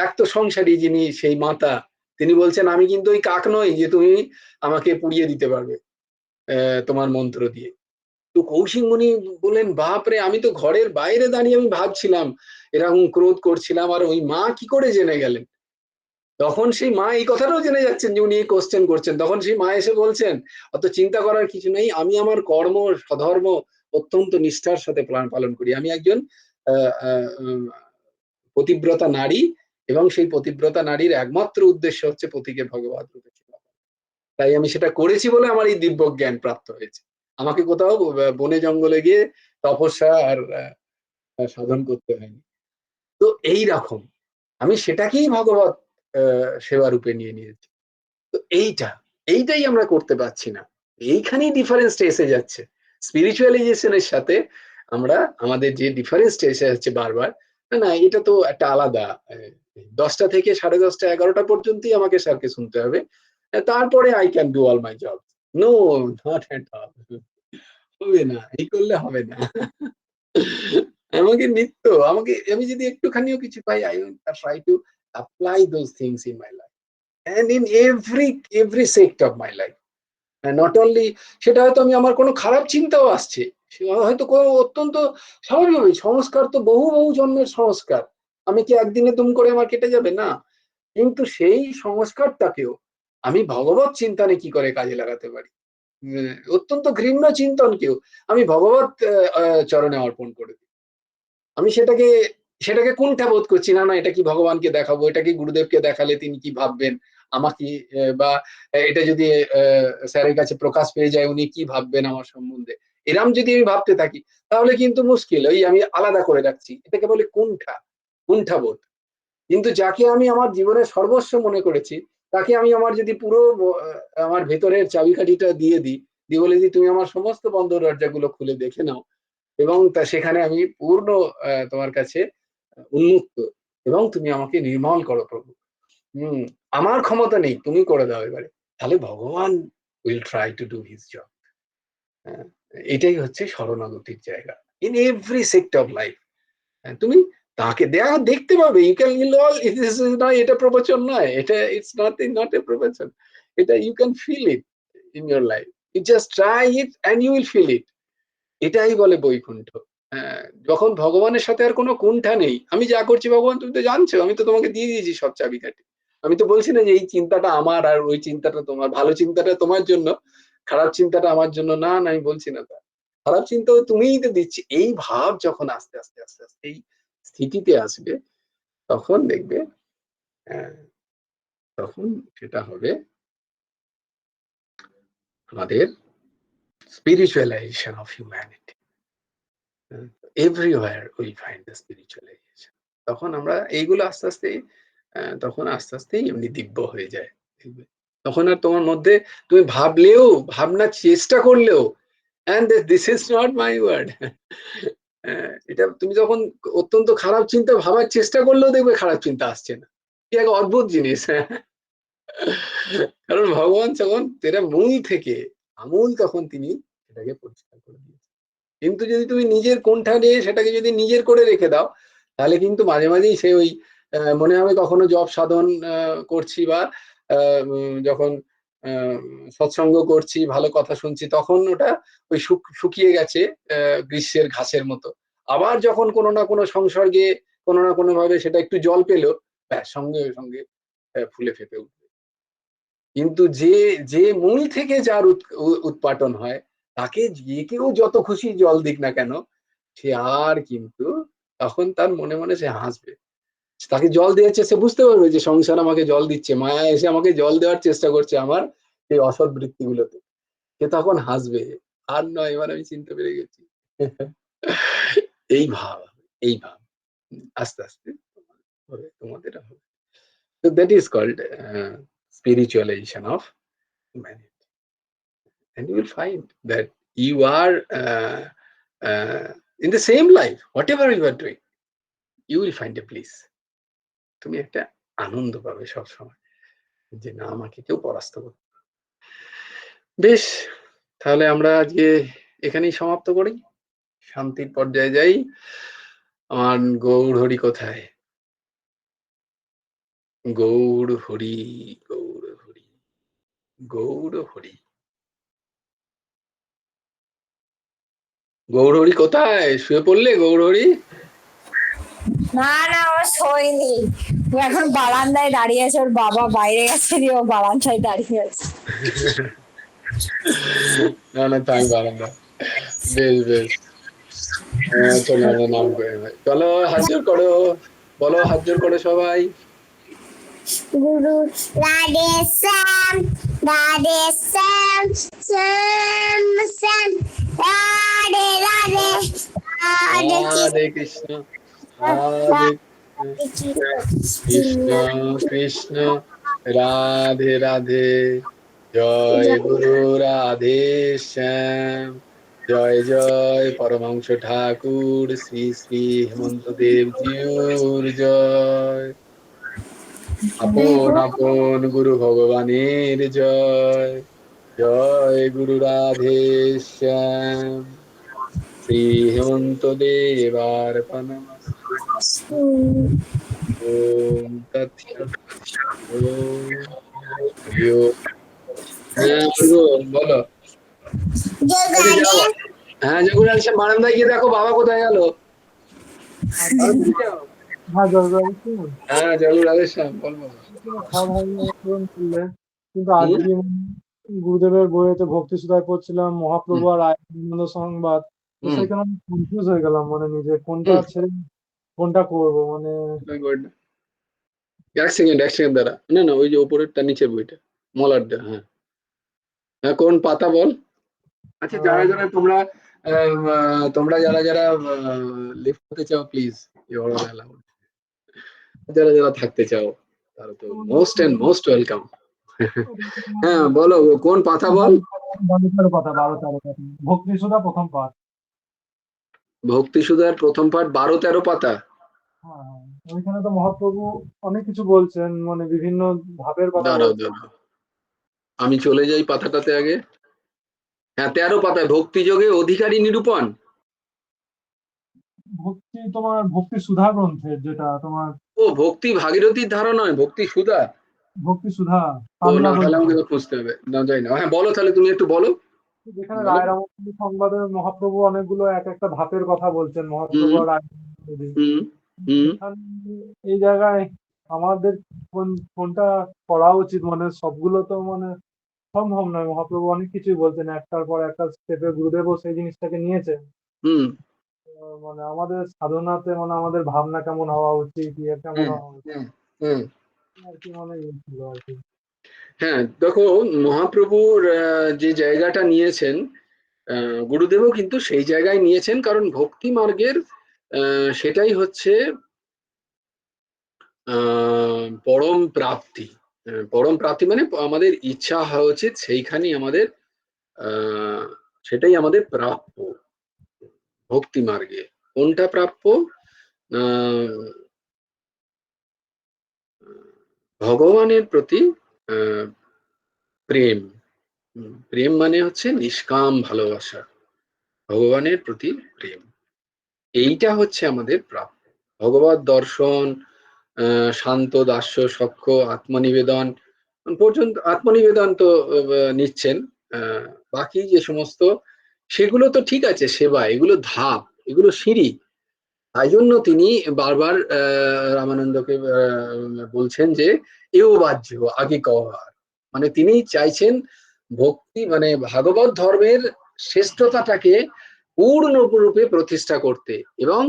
এক তো সংসারী যিনি সেই মাতা, তিনি বলছেন আমি কিন্তু ওই কাক নই যে তুমি আমাকে পুড়িয়ে দিতে পারবে তোমার মন্ত্র দিয়ে। তো কৌশিক মুনি বললেন, বাপরে, আমি তো ঘরের বাইরে দাঁড়িয়ে আমি ভাবছিলাম, এরকম ক্রোধ করছিলাম, আর ওই মা কি করে জেনে গেলেন? তখন সেই মা এই কথাটাও জেনে যাচ্ছেন যে উনি এই কোশ্চেন করছেন। তখন সেই মা এসে বলছেন, অত চিন্তা করার কিছু নেই। আমি আমার কর্ম স্বধর্ম অত্যন্ত নিষ্ঠার সাথে পালন করি। আমি একজন আ আ উম পতিব্রতা নারী, এবং সেই পতিব্রতা নারীর একমাত্র উদ্দেশ্য হচ্ছে পতিকে ভগবৎ রূপে সেবা করা। তাই আমি সেটা করেছি বলে আমার এই দিব্য জ্ঞান প্রাপ্ত হয়েছে। আমাকে কোথাও বনে জঙ্গলে গিয়ে তপস্যা আর সাধন করতে হয়নি। তো এইরকম আমি সেটাকেই ভগবৎ সেবা রূপে নিয়ে নিয়েছি। তো এইটাই আমরা করতে পারছি না। এইখানেই ডিফারেন্সটা এসে যাচ্ছে। স্পিরিচুয়ালাইজেশন এর সাথে আমরা আমাদের যে ডিফারেন্সটা এসে যাচ্ছে বারবার, না, না, এটা তো একটা আলাদা। ১০টা থেকে ১০:৩০ ১১টা পর্যন্তই আমাকে স্যারকে শুনতে হবে। তারপরে I can do all my job. No, not at all. হবে না। এই করলে হবে না। আমি যদি একটুখানিও কিছু পাই, I will try to apply those things in my life and in every sector of my life. Not only সেটা হয়তো আমি আমার কোনো খারাপ চিন্তাও আসছে। সে হয়তো কোনো অত্যন্ত স্বাভাবিকভাবেই সংস্কার তো বহু জন্মের সংস্কার। আমি কি একদিনে দুম করে আমার কেটে যাবে? না। কিন্তু সেই সংস্কারটাকেও আমি ভগবৎ চিন্তনে কি করে কাজে লাগাতে পারি? অত্যন্ত ঘৃণ্য চিন্তনকেও আমি ভগবৎ চরণে অর্পণ করে দিই। আমি সেটাকে কুণ্ঠা বোধ করছি না, না, এটা কি ভগবানকে দেখাবো, এটা কি গুরুদেবকে দেখালে তিনি কি ভাববেন, আমাকে বা এটা যদি স্যারের কাছে প্রকাশ পেয়ে যায় উনি কি ভাববেন আমার সম্বন্ধে, এরম যদি আমি ভাবতে থাকি, তাহলে কিন্তু মুশকিল। ওই আমি আলাদা করে রাখছি, এটাকে বলে কুণ্ঠাবোধ। কিন্তু যাকে আমি আমার জীবনের সর্বস্ব মনে করেছি, তাকে আমি আমার যদি পুরো আমার ভেতরের চাবিকাঠিটা দিয়ে দিই, দিয়ে বলে দিই তুমি আমার সমস্ত বন্ধ দরজাগুলো খুলে দেখে নাও, এবং সেখানে আমি পূর্ণ তোমার কাছে উন্মুক্ত, এবং তুমি আমাকে নির্মল করো প্রভু। হুম, আমার ক্ষমতা নেই, তুমি করে দাও এবারে। তাহলে ভগবান will try to do his job. হ্যাঁ, এটাই হচ্ছে শরণাগতির জায়গা। In every sector of life. তুমি তাকে দেখতে পাবে। You can this is not, এটা প্রবচন নয়। এটা it's not a প্রবচন। এটা you can feel it in your life. You just try it and you will feel it. এটাই বলে বৈকুণ্ঠ। হ্যাঁ, যখন ভগবানের সাথে আর কোনো কুণ্ঠা নেই। আমি যা করছি ভগবান তুমি তো জানছো। আমি তো তোমাকে দিয়ে দিয়েছি সব চাবিকাঠি। আমি তো বলছি না যে এই চিন্তাটা আমার আর ওই চিন্তাটা তোমার। ভালো চিন্তাটা তোমার জন্য, খারাপ চিন্তাটা আমার জন্য না, আমি বলছি না তা। খারাপ চিন্তাও তুমিই তো দিচ্ছি। এই ভাব যখন আস্তে এই স্থিতিতে আসবে, তখন দেখবে হ্যাঁ, তখন সেটা হবে আমাদের spiritualization of humanity. Everywhere we find the spiritualization. তখন আমরা এইগুলো তখন আস্তে এমনি দিব্য হয়ে যায়। দেখবে। তখন আর তোমার মধ্যে তুমি ভাবলেও, ভাবনার চেষ্টা করলেও and this is not my word. এটা তুমি যখন অত্যন্ত খারাপ চিন্তা ভাবার চেষ্টা করলেও দেখবে খারাপ চিন্তা আসছে না। কি এক অদ্ভুত জিনিস। কারণ ভগবান যখন এরা মূল থেকে আমূল তখন তিনি সেটাকে পরিষ্কার করে দিয়েছেন। কিন্তু যদি তুমি নিজের কোণঠা নিয়ে সেটাকে যদি নিজের করে রেখে দাও, তাহলে কিন্তু মাঝে মাঝেই সে ওই মনে হবে কখনো জপ সাধন করছি বা যখন সৎসঙ্গ করছি, ভালো কথা শুনছি, তখন ওটা ওই শুকিয়ে গেছে গ্রীষ্মের ঘাসের মতো। আবার যখন কোনো না কোনো সংসর্গে কোনো না কোনো ভাবে সেটা একটু জল পেল, ব্যাস সঙ্গে সঙ্গে ফুলে ফেঁপে উঠবে। কিন্তু যে মূল থেকে যার উৎপাটন হয়, তাকে যে কেউ যত খুশি জল দিক না কেন, সে আর কিন্তু তখন তার মনে মনে সে হাসবে। তাকে জল দিয়েছে সে বুঝতে পারবে যে সংসার আমাকে জল দিচ্ছে, মায়া এসে আমাকে জল দেওয়ার চেষ্টা করছে আমার এই অসৎ বৃত্তিগুলোতে। সে তখন হাসবে। আর নয়, এবার আমি চিনতে পেরে গেছি। এই ভাব, এই ভাব আস্তে হবে, তোমাদের হবে। So that is called spiritualization of humanity. And you will find that you are in the same life, whatever you are doing, you will find a bliss. তুমি একটা আনন্দ পাবে সবসময় যে না আমাকে কেউ পরাস্ত করতে। বেশ, তাহলে আমরা আজকে এখানেই সমাপ্ত করি, শান্তির পর্যায়ে যাই। আমার গৌর হরি কোথায়? গৌর হরি, গৌর হরি, গৌর হরি। গৌর হরি কোথায়? শুয়ে পড়লে গৌর হরি? না না, ও শোয়নি। ও এখন বারান্দায় দাঁড়িয়ে আছে, ওর বাবা বাইরে গেছে দিয়ে ও বারান্দায় দাঁড়িয়ে আছে। না না, তাই বারান্দা। বেশ বেশ। চলো আমরা নাম করে ভাই, চলো হাত জোর করো, বলো হাত জোর করো সবাই। গুরু রাধে শ্যাম, রাধে শ্যাম, শ্যাম শ্যাম, রাধে রাধে, রাধে রাধে কৃষ্ণ, রাধে কৃষ্ণ কৃষ্ণ, রাধে রাধে। জয় গুরু রাধে শ্যাম, জয় জয় পরমহংস ঠাকুর শ্রী শ্রী হেমন্ত দেব জিউর জয়। আপন আপন গুরু ভগবানের জয়। জয় গুরু রাধে শ্যাম, শ্রী হেমন্ত দেবার্পণমস্তু। ওম তৎসৎ। ওম হরি ওম। হ্যাঁ বলো। আচ্ছা যাও। হ্যাঁ যখন আসছে বারান্দায় গিয়ে দেখো বাবা কোথায় গেল। হ্যাঁ, জলপাইগুড়ি শুনুন। হ্যাঁ জরুর রাধে শ্যাম, বল বাবা। খাওয়া হয়নি করলে, কিন্তু হুম আজকে গুরুদেবের বইয়েতে ভক্তি সুধায় পড়ছিলাম মহাপ্রভু আর আনন্দ সংবাদ। তো হুম সেখানে আমি কনফিউজ হয়ে গেলাম, মানে নিজে কোনটা হুম। ছেড়ে কোনটা করবো মানে। এক সেকেন্ড দাঁড়া, না না ওই যে ওপরেরটা নিচের বইটা, মলারটা। হ্যাঁ হ্যাঁ, কোন পাতা বল। আচ্ছা যারা যারা তোমরা তোমরা যারা যারা লিফট করতে চাও প্লিজ, যারা যারা থাকতে চাও তারা তো মোস্ট ওয়েলকাম। হ্যাঁ বলো কোন পাতা বল। 12-13 পাতা, 12-13 পাতা, ভক্তি সুধা প্রথম পাঠ। ভক্তি সুধার প্রথম পাঠ 12-13 পাতা। হ্যাঁ হ্যাঁ। ওইখানে তো মহাপ্রভু অনেক কিছু বলছেন, মানে বিভিন্ন ধাপের কথা দাঁড়াও বলছেন। দাঁড়াও, আমি চলে যাই পাতাটাতে আগে। হ্যাঁ, 13 পাতায় ভক্তিযোগে অধিকারী নিরূপণ। ভক্তি তোমার ভক্তি সুধা গ্রন্থের, যেটা তোমার ও, ভক্তি ভাগীরথীর ধারা নয়, ভক্তি সুধা। ভক্তি সুধা ও না, তামিলনাড়ু, তাহলে আমাকে তো খুঁজতে হবে, না যাই না। হ্যাঁ বলো, তাহলে তুমি একটু বলো যেখানে বলো। রায় রামকৃষ্ণ সংবাদে মহাপ্রভু অনেকগুলো এক একটা ধাপের কথা বলছেন, মহাপ্রভু হুম আর রায় রামকৃষ্ণ। হুম হুম। এখানে এই জায়গায় আমাদের কোনটা করা উচিত, মানে সবগুলো তো মানে সম্ভব নয়। মহাপ্রভু অনেক কিছুই বলছেন, একটার পর একটা স্টেপে গুরুদেবও সেই জিনিসটাকে নিয়েছেন। হুম মানে আমাদের সাধনাতে মানে আমাদের ভাবনা কেমন হওয়া উচিত, ইয়ে কেমন হুম হওয়া উচিত হুম হুম। আর কি, মানে এই ছিল আর কি। হ্যাঁ দেখো, মহাপ্রভুর যে জায়গাটা নিয়েছেন, গুরুদেবও কিন্তু সেই জায়গায় নিয়েছেন, কারণ ভক্তি মার্গের সেটাই হচ্ছে পরম প্রাপ্তি। পরম প্রাপ্তি মানে আমাদের ইচ্ছা হওয়া উচিত সেইখানেই আমাদের, আহ সেটাই আমাদের প্রাপ্য ভক্তি মার্গে। কোনটা প্রাপ্য? আহ ভগবানের প্রতি আহ প্রেম। প্রেম মানে হচ্ছে নিষ্কাম ভালোবাসা, ভগবানের প্রতি প্রেম। এইটা হচ্ছে আমাদের প্রাপ্য। ভগবত দর্শন, শান্ত দাস্য সখ্য আত্মনিবেদন পর্যন্ত, আত্মনিবেদন তো নিচ্ছেন। আহ, বাকি যে সমস্ত, সেগুলো তো ঠিক আছে, সেবা এগুলো ধাপ, এগুলো সিঁড়ি। তাই জন্য তিনি বারবার রামানন্দকে বলছেন যে এও বাহ্য আগে কওয়ার, মানে তিনি চাইছেন ভক্তি মানে ভাগবত ধর্মের শ্রেষ্ঠতাটাকে পূর্ণরূপে প্রতিষ্ঠা করতে। এবং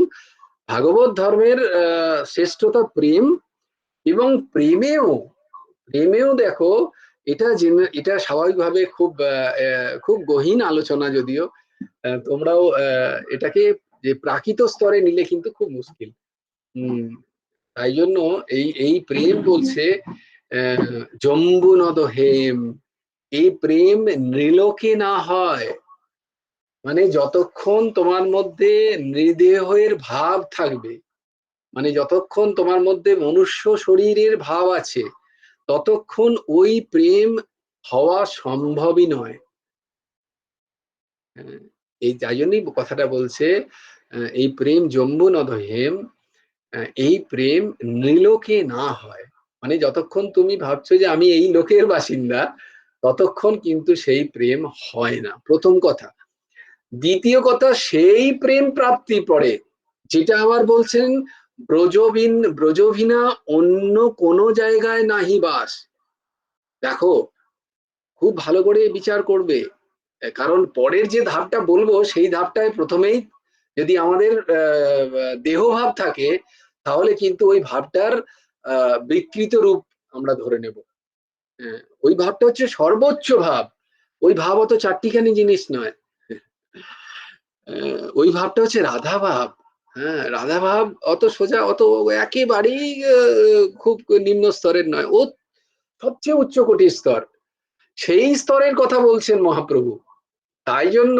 ভাগবত ধর্মের শ্রেষ্ঠতা প্রেম, এবং প্রেমেও, প্রেমেও দেখো, এটা স্বাভাবিকভাবে খুব খুব গহীন আলোচনা যদিও, তোমরাও এটাকে যে প্রাকৃত স্তরে নিলে কিন্তু খুব মুশকিল। হম। তাই জন্য এই এই প্রেম বলছে জম্বু নদ হেম, এই প্রেম নৃলোকে না হয়। মানে যতক্ষণ তোমার মধ্যে নৃদেহের ভাব থাকবে, মানে যতক্ষণ তোমার মধ্যে মনুষ্য শরীরের ভাব আছে, ততক্ষণ ওই প্রেম হওয়া সম্ভবই নয়। হ্যাঁ, এই যাই জন্যই কথাটা বলছে, এই প্রেম জম্বু নদ হেম, এই প্রেম নৃলোকে না হয়। মানে যতক্ষণ তুমি ভাবছো যে আমি এই লোকের বাসিন্দা, ততক্ষণ কিন্তু সেই প্রেম হয় না, প্রথম কথা। দ্বিতীয় কথা, সেই প্রেম প্রাপ্তি পরে, যেটা আবার বলছেন ব্রজভিনা অন্য কোনো জায়গায় নাহি বাস। দেখো, খুব ভালো করে বিচার করবে, কারণ পরের যে ধাপটা বলবো সেই ধাপটায় প্রথমেই যদি আমাদের দেহভাব থাকে, তাহলে কিন্তু ওই ভাবটার বিকৃত রূপ আমরা ধরে নেব। ওই ভাবটা হচ্ছে সর্বোচ্চ ভাব, ওই ভাব অত চারটিখানি জিনিস নয়। ওই ভাবটা হচ্ছে রাধা ভাব। হ্যাঁ, রাধা ভাব অত সোজা, অত একেবারেই খুব নিম্ন স্তরের নয়, ও সবচেয়ে উচ্চ কোটির স্তর। সেই স্তরের কথা বলছেন মহাপ্রভু। তাই জন্য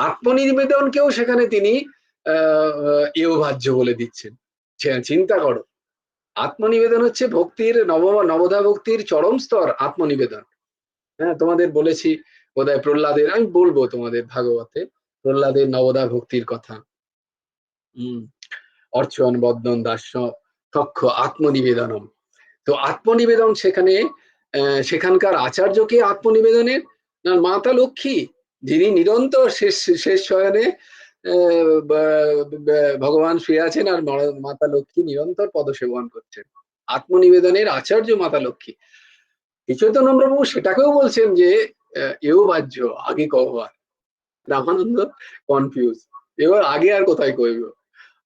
আত্মনিবেদনকেও সেখানে তিনি এওভাজ্য বলে দিচ্ছেন। চিন্তা করো, আত্মনিবেদন হচ্ছে ভক্তির নবদা ভক্তির চরম স্তর, আত্মনিবেদন। হ্যাঁ, তোমাদের বলেছি বোধহয় প্রহ্লাদের, আমি বলবো তোমাদের ভাগবতে প্রহ্লাদের নবদা ভক্তির কথা। হম। অর্চন বদন দাস্য সখ্য আত্মনিবেদনম। তো আত্মনিবেদন সেখানে, সেখানকার আচার্যকে আত্মনিবেদনের, না মাতা লক্ষ্মী, যিনি নিরন্তর শেষ শেষ শয়নে ভগবান শুয়ে আছেন, আর মাতা লক্ষ্মী নিরন্তর পদসেবন করছেন। আত্মনিবেদনের আচার্য মাতা লক্ষ্মী। চৈতন্য প্রভু সেটাকেও বলছেন যে এও বাহ্য আগে কহবার। রামানন্দ কনফিউজ, এবার আগে আর কোথায় কইব,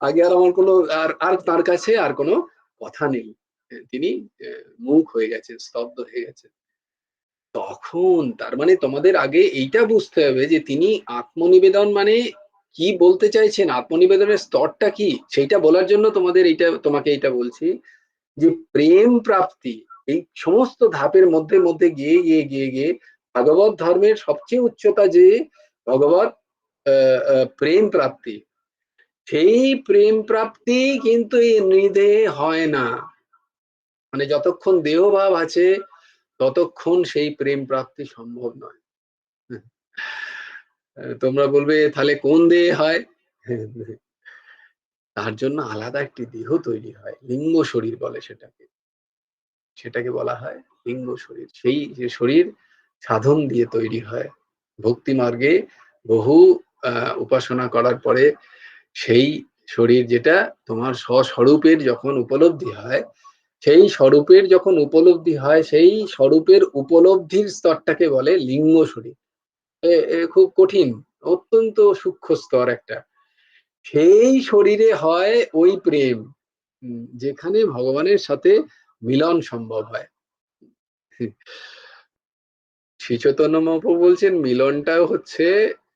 আগে আর আমার কোনো, আর আর তার কাছে আর কোনো কথা নেই। তিনি মুখ হয়ে গেছেন, স্তব্ধ হয়ে গেছেন। তখন তার মানে তোমাদের আগে এইটা বুঝতে হবে যে তিনি আত্মনিবেদন মানে কি বলতে চাইছেন, আত্মনিবেদনের স্তরটা কি, সেইটা বলার জন্য তোমাদের এইটা, তোমাকে এইটা বলছি যে প্রেম প্রাপ্তি এই সমস্ত ধাপের মধ্যে মধ্যে গিয়ে গিয়ে গিয়ে গিয়ে ভাগবত ধর্মের সবচেয়ে উচ্চতা যে ভগবত প্রেম প্রাপ্তি, সেই প্রেম প্রাপ্তি কিন্তু এই নৃদেহে হয় না। মানে যতক্ষণ দেহ ভাব আছে ততক্ষণ সেই প্রেম প্রাপ্তি সম্ভব নয়। তোমরা বলবে তাহলে কোন দেহে হয়? তার জন্য আলাদা একটি দেহ তৈরি হয়, লিঙ্গ শরীর বলে সেটাকে। সেটাকে বলা হয় লিঙ্গ শরীর। সেই যে শরীর সাধন দিয়ে তৈরি হয়। ভক্তি মার্গে বহু উপাসনা করার পরে সেই শরীর, যেটা তোমার স্বস্বরূপের যখন উপলব্ধি হয়, সেই স্বরূপের যখন উপলব্ধি হয়, সেই স্বরূপের উপলব্ধির স্তরটাকে বলে লিঙ্গ শরীর। খুব কঠিন, অত্যন্ত সূক্ষ্ম স্তর একটা। সেই শরীরে হয় ওই প্রেম, যেখানে ভগবানের সাথে মিলন সম্ভব হয়। শ্রী চৈতন্য মহাপ্রভু বলছেন মিলনটাও হচ্ছে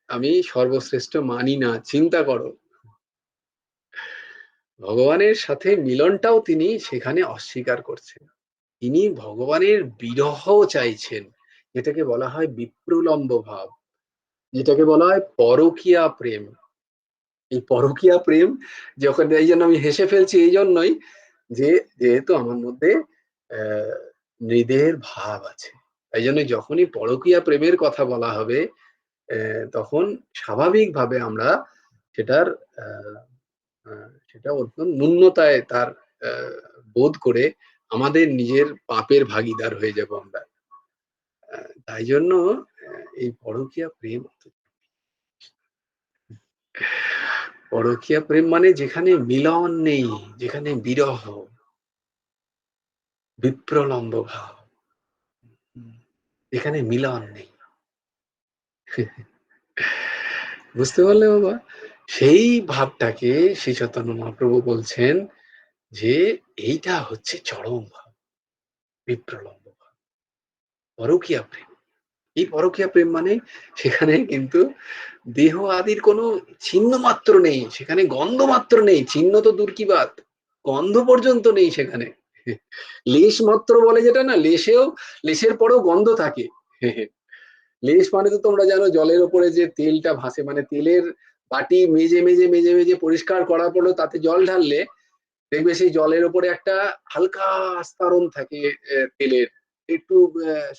আমি সর্বশ্রেষ্ঠ মানি না। চিন্তা করো, ভগবানের সাথে মিলনটাও তিনি সেখানে অস্বীকার করছেন। তিনি ভগবানের বিরহ চাইছেন, যেটাকে বলা হয় বিপ্রলম্ব ভাব, যেটাকে বলা হয় পরকীয়া প্রেম। এই পরকীয়া প্রেম যখন, এই জন্য আমি হেসে ফেলছি এই জন্যই যে যেহেতু আমার মধ্যে হৃদয়ের ভাব আছে, তাই জন্য যখনই পরকীয়া প্রেমের কথা বলা হবে তখন স্বাভাবিকভাবে আমরা সেটার সেটা অত্যন্ত ন্যূনতায় তার বোধ করে আমাদের নিজের পাপের ভাগীদার হয়ে যাব আমরা। তাই জন্য এই পরকীয়া প্রেম, পরকীয়া প্রেম মানে যেখানে মিলন নেই, যেখানে বিরহ, বিপ্রলম্ব ভাব, যেখানে মিলন নেই। বুঝতে পারলে বাবা? সেই ভাবটাকে শ্রী চৈতন্য মহাপ্রভু বলছেন যে এইটা হচ্ছে চরম ভাব, বিপ্রলম্ব ভাব, পরকীয়া প্রেম। এই পরকীয়া প্রেম মানে সেখানে কিন্তু দেহ আদির কোনো চিহ্ন মাত্র নেই, সেখানে গন্ধ মাত্র নেই। চিহ্ন তো দূর কি বাত, গন্ধ পর্যন্ত নেই সেখানে। লেশ মাত্র বলে যেটা না, লেশের পরেও গন্ধ থাকে। লেশ মানে তো তোমরা জানো জলের ওপরে যে তেলটা ভাসে, মানে তেলের বাটি মেজে মেজে মেজে মেজে পরিষ্কার করার পরেও তাতে জল ঢাললে দেখবে সেই জলের ওপরে একটা হালকা আস্তরণ থাকে তেলের, একটু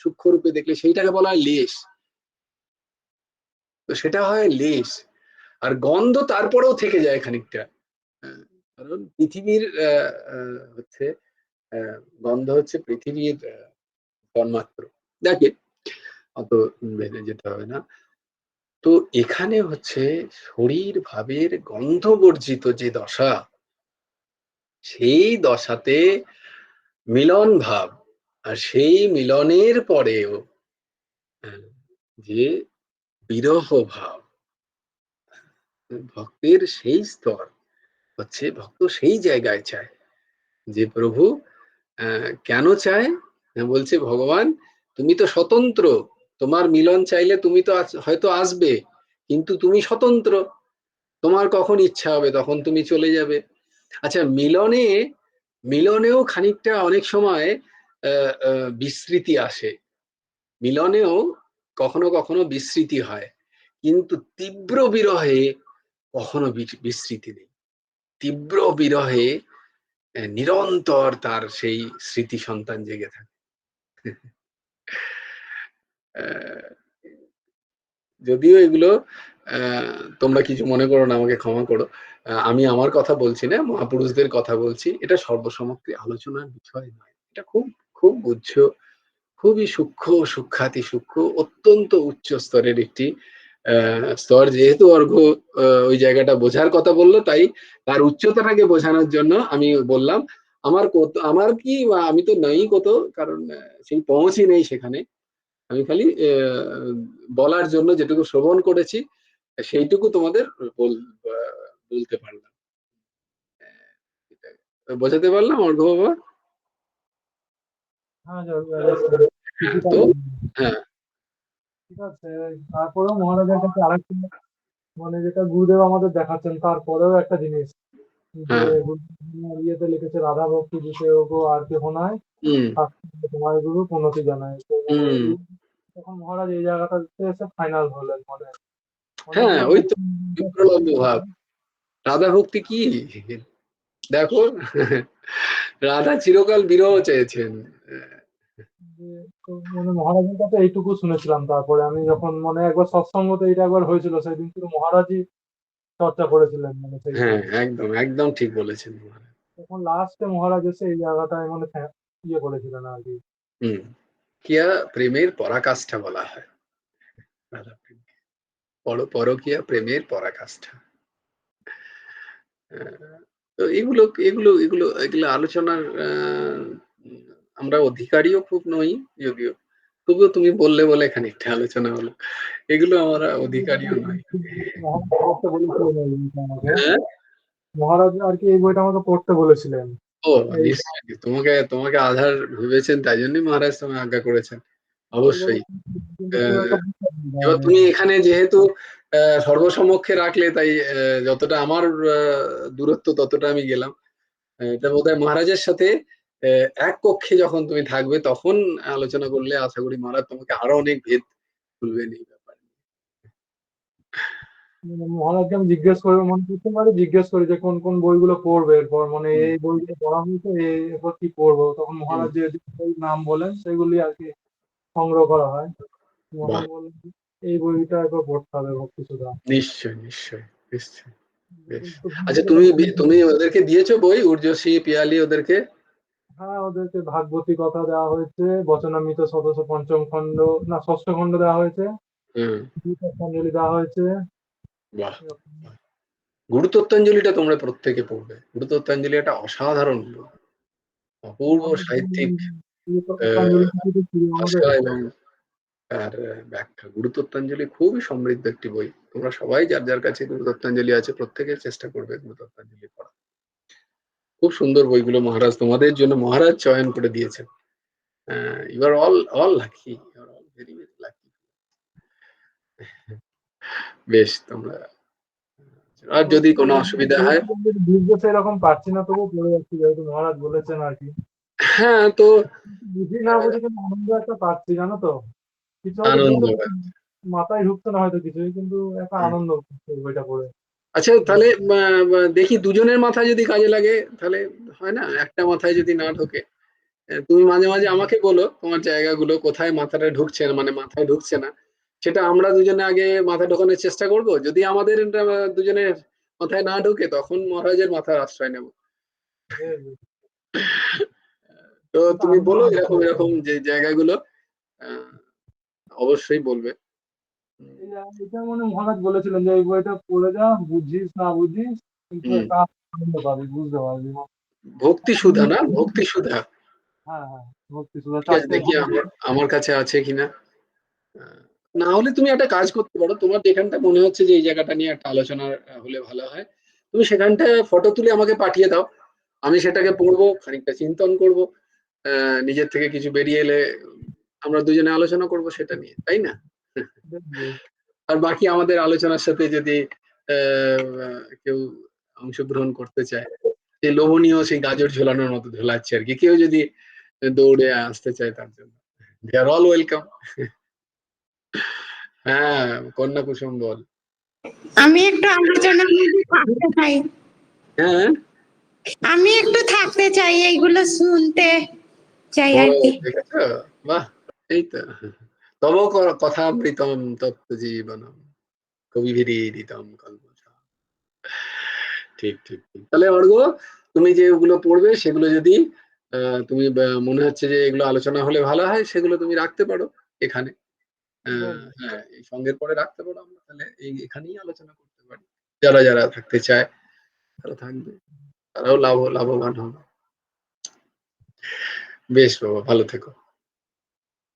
সূক্ষ্ম রূপে দেখলে সেইটাকে বলা হয় লেশ। তো সেটা হয় লেশ, আর গন্ধ তারপরেও থেকে যায় খানিকটা। কারণ পৃথিবীর হচ্ছে গন্ধ হচ্ছে পৃথিবীর তন্মাত্র, যাকে অত বেঁধে যেতে হবে না। তো এখানে হচ্ছে শরীর ভাবের গন্ধ বর্জিত যে দশা, সেই দশাতে মিলন ভাব, আর সেই মিলনের পরেও যে বিরহ ভাব, ভক্তের সেই স্তর হচ্ছে, ভক্ত সেই জায়গায় চায় যে প্রভু কেন চায়, বলছে ভগবান তুমি তো স্বতন্ত্র, তোমার মিলন চাইলে তুমি তো হয়তো আসবে, কিন্তু তুমি স্বতন্ত্র, তোমার কখন ইচ্ছা হবে তখন তুমি চলে যাবে। আচ্ছা, মিলনেও খানিকটা অনেক সময় বিস্মৃতি আসে, মিলনেও কখনো কখনো বিস্মৃতি হয়, কিন্তু তীব্র বিরহে কখনো বিস্মৃতি নেই। তীব্র বিরহে নিরন্তর তার সেই স্মৃতি সন্তান জেগে থাকে। যদিও এগুলো তোমরা কিছু মনে করো না, আমাকে ক্ষমা করো, আমি আমার কথা বলছি না, মহাপুরুষদের কথা বলছি। এটা সর্বসমক্ষে আলোচনার বিষয় নয়, এটা খুব খুব উচ্চ, খুবই সূক্ষ্ম, সূক্ষাতি সূক্ষ্ম, অত্যন্ত উচ্চ স্তরের একটি স্তর। যেহেতু অর্ঘ্য ওই জায়গাটা বোঝার কথা বললো, তাই তার উচ্চতাটাকে বোঝানোর জন্য আমি বললাম। আমার কি, আমি তো নেই কত, কারণ সেই পৌঁছই নেই সেখানে। আমি খালি বলার জন্য যেটুকু শ্রবণ করেছি সেইটুকু তোমাদের বলতে পারলাম। বোঝাতে পারলাম অর্ঘ্য বাবা? হ্যাঁ, কিছুটা তো হ্যাঁ, ঠিক আছে। তারপরেও মহারাজের কাছে আরেকটা, মানে যেটা গুরুদেব আমাদের দেখাচ্ছেন, তারপরেও একটা জিনিস যে হ্যাঁ, ইয়েতে লিখেছে রাধা ভক্তি বিষয় আর কেহ নয়, হুম, তোমার গুরু উন্নতি জানায়। তো হুম, তখন মহারাজ এই জায়গাটাতে এসে ফাইনাল হলেন, মানে হ্যাঁ, অনেকগুলো ওই তো ভক্তি বিপ্রলম্ব ভাব। রাধা ভক্তি কি দেখো, রাধা চিরকাল বিরহ চেয়েছেন। যে মানে মহারাজের কাছে এইটুকু শুনেছিলাম। তারপরে আমি যখন মানে একবার সৎসঙ্গতে এটা একবার হয়েছিল, সেদিন শুধু মহারাজই চর্চা করেছিলেন মানে সেই হ্যাঁ, সময়। একদম একদম ঠিক বলেছেন। তখন লাস্টে মহারাজ এসে এই জায়গাটায় মানে ইয়ে করেছিলেন আর কি। হুম, কিয়া প্রেমের পরাকাষ্ঠা বলা হয় রাধা প্রেমকে। পরকীয়া প্রেমের পরাকাষ্ঠা। তো এগুলো এগুলো এগুলো এগুলো আলোচনার আমরা অধিকারীও খুব নই যদিও, তবুও তুমি বললে বলে খানিকটা আলোচনা হলো। এগুলো আমরা অধিকারীও নই। মহারাজ পড়তে বলেছিলেন এই বইটা আমাকে। হ্যাঁ, মহারাজ আর কি এই বইটা আমাকে পড়তে বলেছিলেন। ও এই নিশ্চয়ই তোমাকে তোমাকে আধার ভেবেছেন, তাই জন্যই মহারাজ তোমায় আজ্ঞা করেছেন। এই অবশ্যই। বইটা কিন্তু খুব আহ, একটা বুঝতে পারিনি এবার আমি। তুমি এখানে যেহেতু সর্বসমক্ষে রাখলে, তাই যতটা আমার দূরত্ব ততটা আমি গেলাম। এটা বোধহয় মহারাজের সাথে এক কক্ষে যখন তুমি থাকবে তখন আলোচনা করলে আশা করি মহারাজ তোমাকে আরো অনেক ভেদ খুলবেন এই ব্যাপারে। মানে মহারাজকে আমি জিজ্ঞেস করি, মানে প্রত্যেকবারই জিজ্ঞেস করি যে কোন কোন বইগুলো পড়বে এরপর, মানে হুম, এই বইগুলো পড়া হয়েছে এরপর কি পড়বো। তখন হুম, মহারাজ যে যে বই নাম বলেন সেগুলি আর কি সংগ্রহ করা হয়। বাহ, মহারাজ বলেন যে, এই বইটা একবার পড়তে হবে ভক্তি সুধা। নিশ্চয় নিশ্চয় নিশ্চয়। বেশ। কিন্তু আচ্ছা, ভুলে তুমি গেলাম। তুমি ওদেরকে দিয়েছো বই, ঊর্বশী পিয়ালি ওদেরকে? হ্যাঁ, ওদেরকে ভাগবতী কথা দেওয়া হয়েছে, বচনামৃত সদস্য পঞ্চম খণ্ড, না ষষ্ঠ খণ্ড দেওয়া হয়েছে, হুম, গীতাঞ্জলি দেওয়া হয়েছে। বাহ। গুরুতত্ত্বাঞ্জলিটা তোমরা প্রত্যেকে পড়বে। গুরুতত্ত্বাঞ্জলি একটা অসাধারণ বই, অপূর্ব সাহিত্যিক গীতাঞ্জলি থেকে শুরু আমাদের। ভাষা এবং তার ব্যাখ্যা। গুরুতত্ত্বাঞ্জলি খুবই সমৃদ্ধ একটি বই। তোমরা সবাই যার যার কাছে গুরুতত্ত্বাঞ্জলি আছে প্রত্যেকের চেষ্টা করবে গুরুতত্ত্বাঞ্জলি পড়া। খুব সুন্দর বইগুলো মহারাজ তোমাদের জন্য মহারাজ চয়ন করে দিয়েছেন। You are all lucky, you are all very very lucky. বেশ, তোমরা আর যদি কোনো অসুবিধা হয়। বুঝতে সেরকম পারছি না, তবু পড়ে যাচ্ছি যেহেতু মহারাজ বলেছেন আর কি। হ্যাঁ, তো বুঝি না বুঝি কিন্তু আনন্দ একটা পাচ্ছি, জানো তো। কিছু হয়তো আনন্দ বুঝতে পারছি পাচ্ছে। না, মাথায় ঢুকছে না হয়তো কিছুই, কিন্তু একটা হুম। আনন্দ পাচ্ছি এই বইটা পড়ে। আচ্ছা, তাহলে দেখি দুজনের মাথায় যদি কাজে লাগে তাহলে হয় না, একটা মাথায় যদি না ঢোকে তুমি মাঝে মাঝে আমাকে বলো তোমার জায়গাগুলো কোথায় মাথাটা ঢুকছে না, মানে মাথায় ঢুকছে না। সেটা আমরা দুজনে আগে মাথা ঢোকানোর চেষ্টা করব। যদি আমাদের দুজনের মাথায় না ঢোকে তখন মহারাজের মাথার আশ্রয় নেব। বেশ, তো একটা তুমি আনন্দ বলো পাচ্ছি। এরকম এরকম যে জায়গাগুলো, আহ, অবশ্যই বলবে। এটা মানে মহারাজ বলেছিলেন যে এই বইটা পড়ে যা, বুঝিস না বুঝিস কিন্তু হুম, একটা আনন্দ পাবি, বুঝতে পারবি। ভক্তি সুধা, না ভক্তি সুধা। হ্যাঁ হ্যাঁ, ভক্তি সুধা ঠিক আছে, 4টে দেখি ভাগ। আমার আমার কাছে আছে কিনা। আহ, না হলে তুমি একটা কাজ করতে পারো, তোমার যেখানটা মনে হচ্ছে যে এই জায়গাটা নিয়ে একটা আলোচনা হলে ভালো হয়, তুমি সেখানটা ফটো তুলে আমাকে পাঠিয়ে দাও। আমি সেটাকে পড়বো, খানিকটা চিন্তন করব, নিজের থেকে কিছু বেরিয়ে এলে আমরা দুজনে আলোচনা করব সেটা নিয়ে, তাই না? আর বাকি আমাদের আলোচনার সাথে যদি কেউ অংশগ্রহণ করতে চায়, সেই লোভনীয় সেই গাজর ঝোলানোর মতো ঝোলাচ্ছে আর কি, কেউ যদি দৌড়ে আসতে চায় তার জন্য দে আর অল ওয়েলকাম। হ্যাঁ, কন্যা কুসুম বল। আমি একটু আলোচনার মধ্যে থাকতে চাই। হ্যাঁ, আমি একটু থাকতে চাই, এইগুলো শুনতে চাই ও আর কি। দেখেছো, বাহ, এই তো তব কথামৃতম তপ্ত জীবনম কবিভিরীডিতম কল্পনা। ঠিক ঠিক ঠিক। তাহলে অর্ঘ, তুমি যে ওগুলো পড়বে সেগুলো যদি তুমি মনে হচ্ছে যে এগুলো আলোচনা হলে ভালো হয়, সেগুলো তুমি রাখতে পারো এখানে। হ্যাঁ, এই সঙ্গের পরে রাখতে পারো, আমরা তাহলে এখানেই আলোচনা করতে পারি। যারা যারা থাকতে চায় তারা থাকবে, তারাও লাভবান হবে। বেশ বাবা, ভালো থেকো।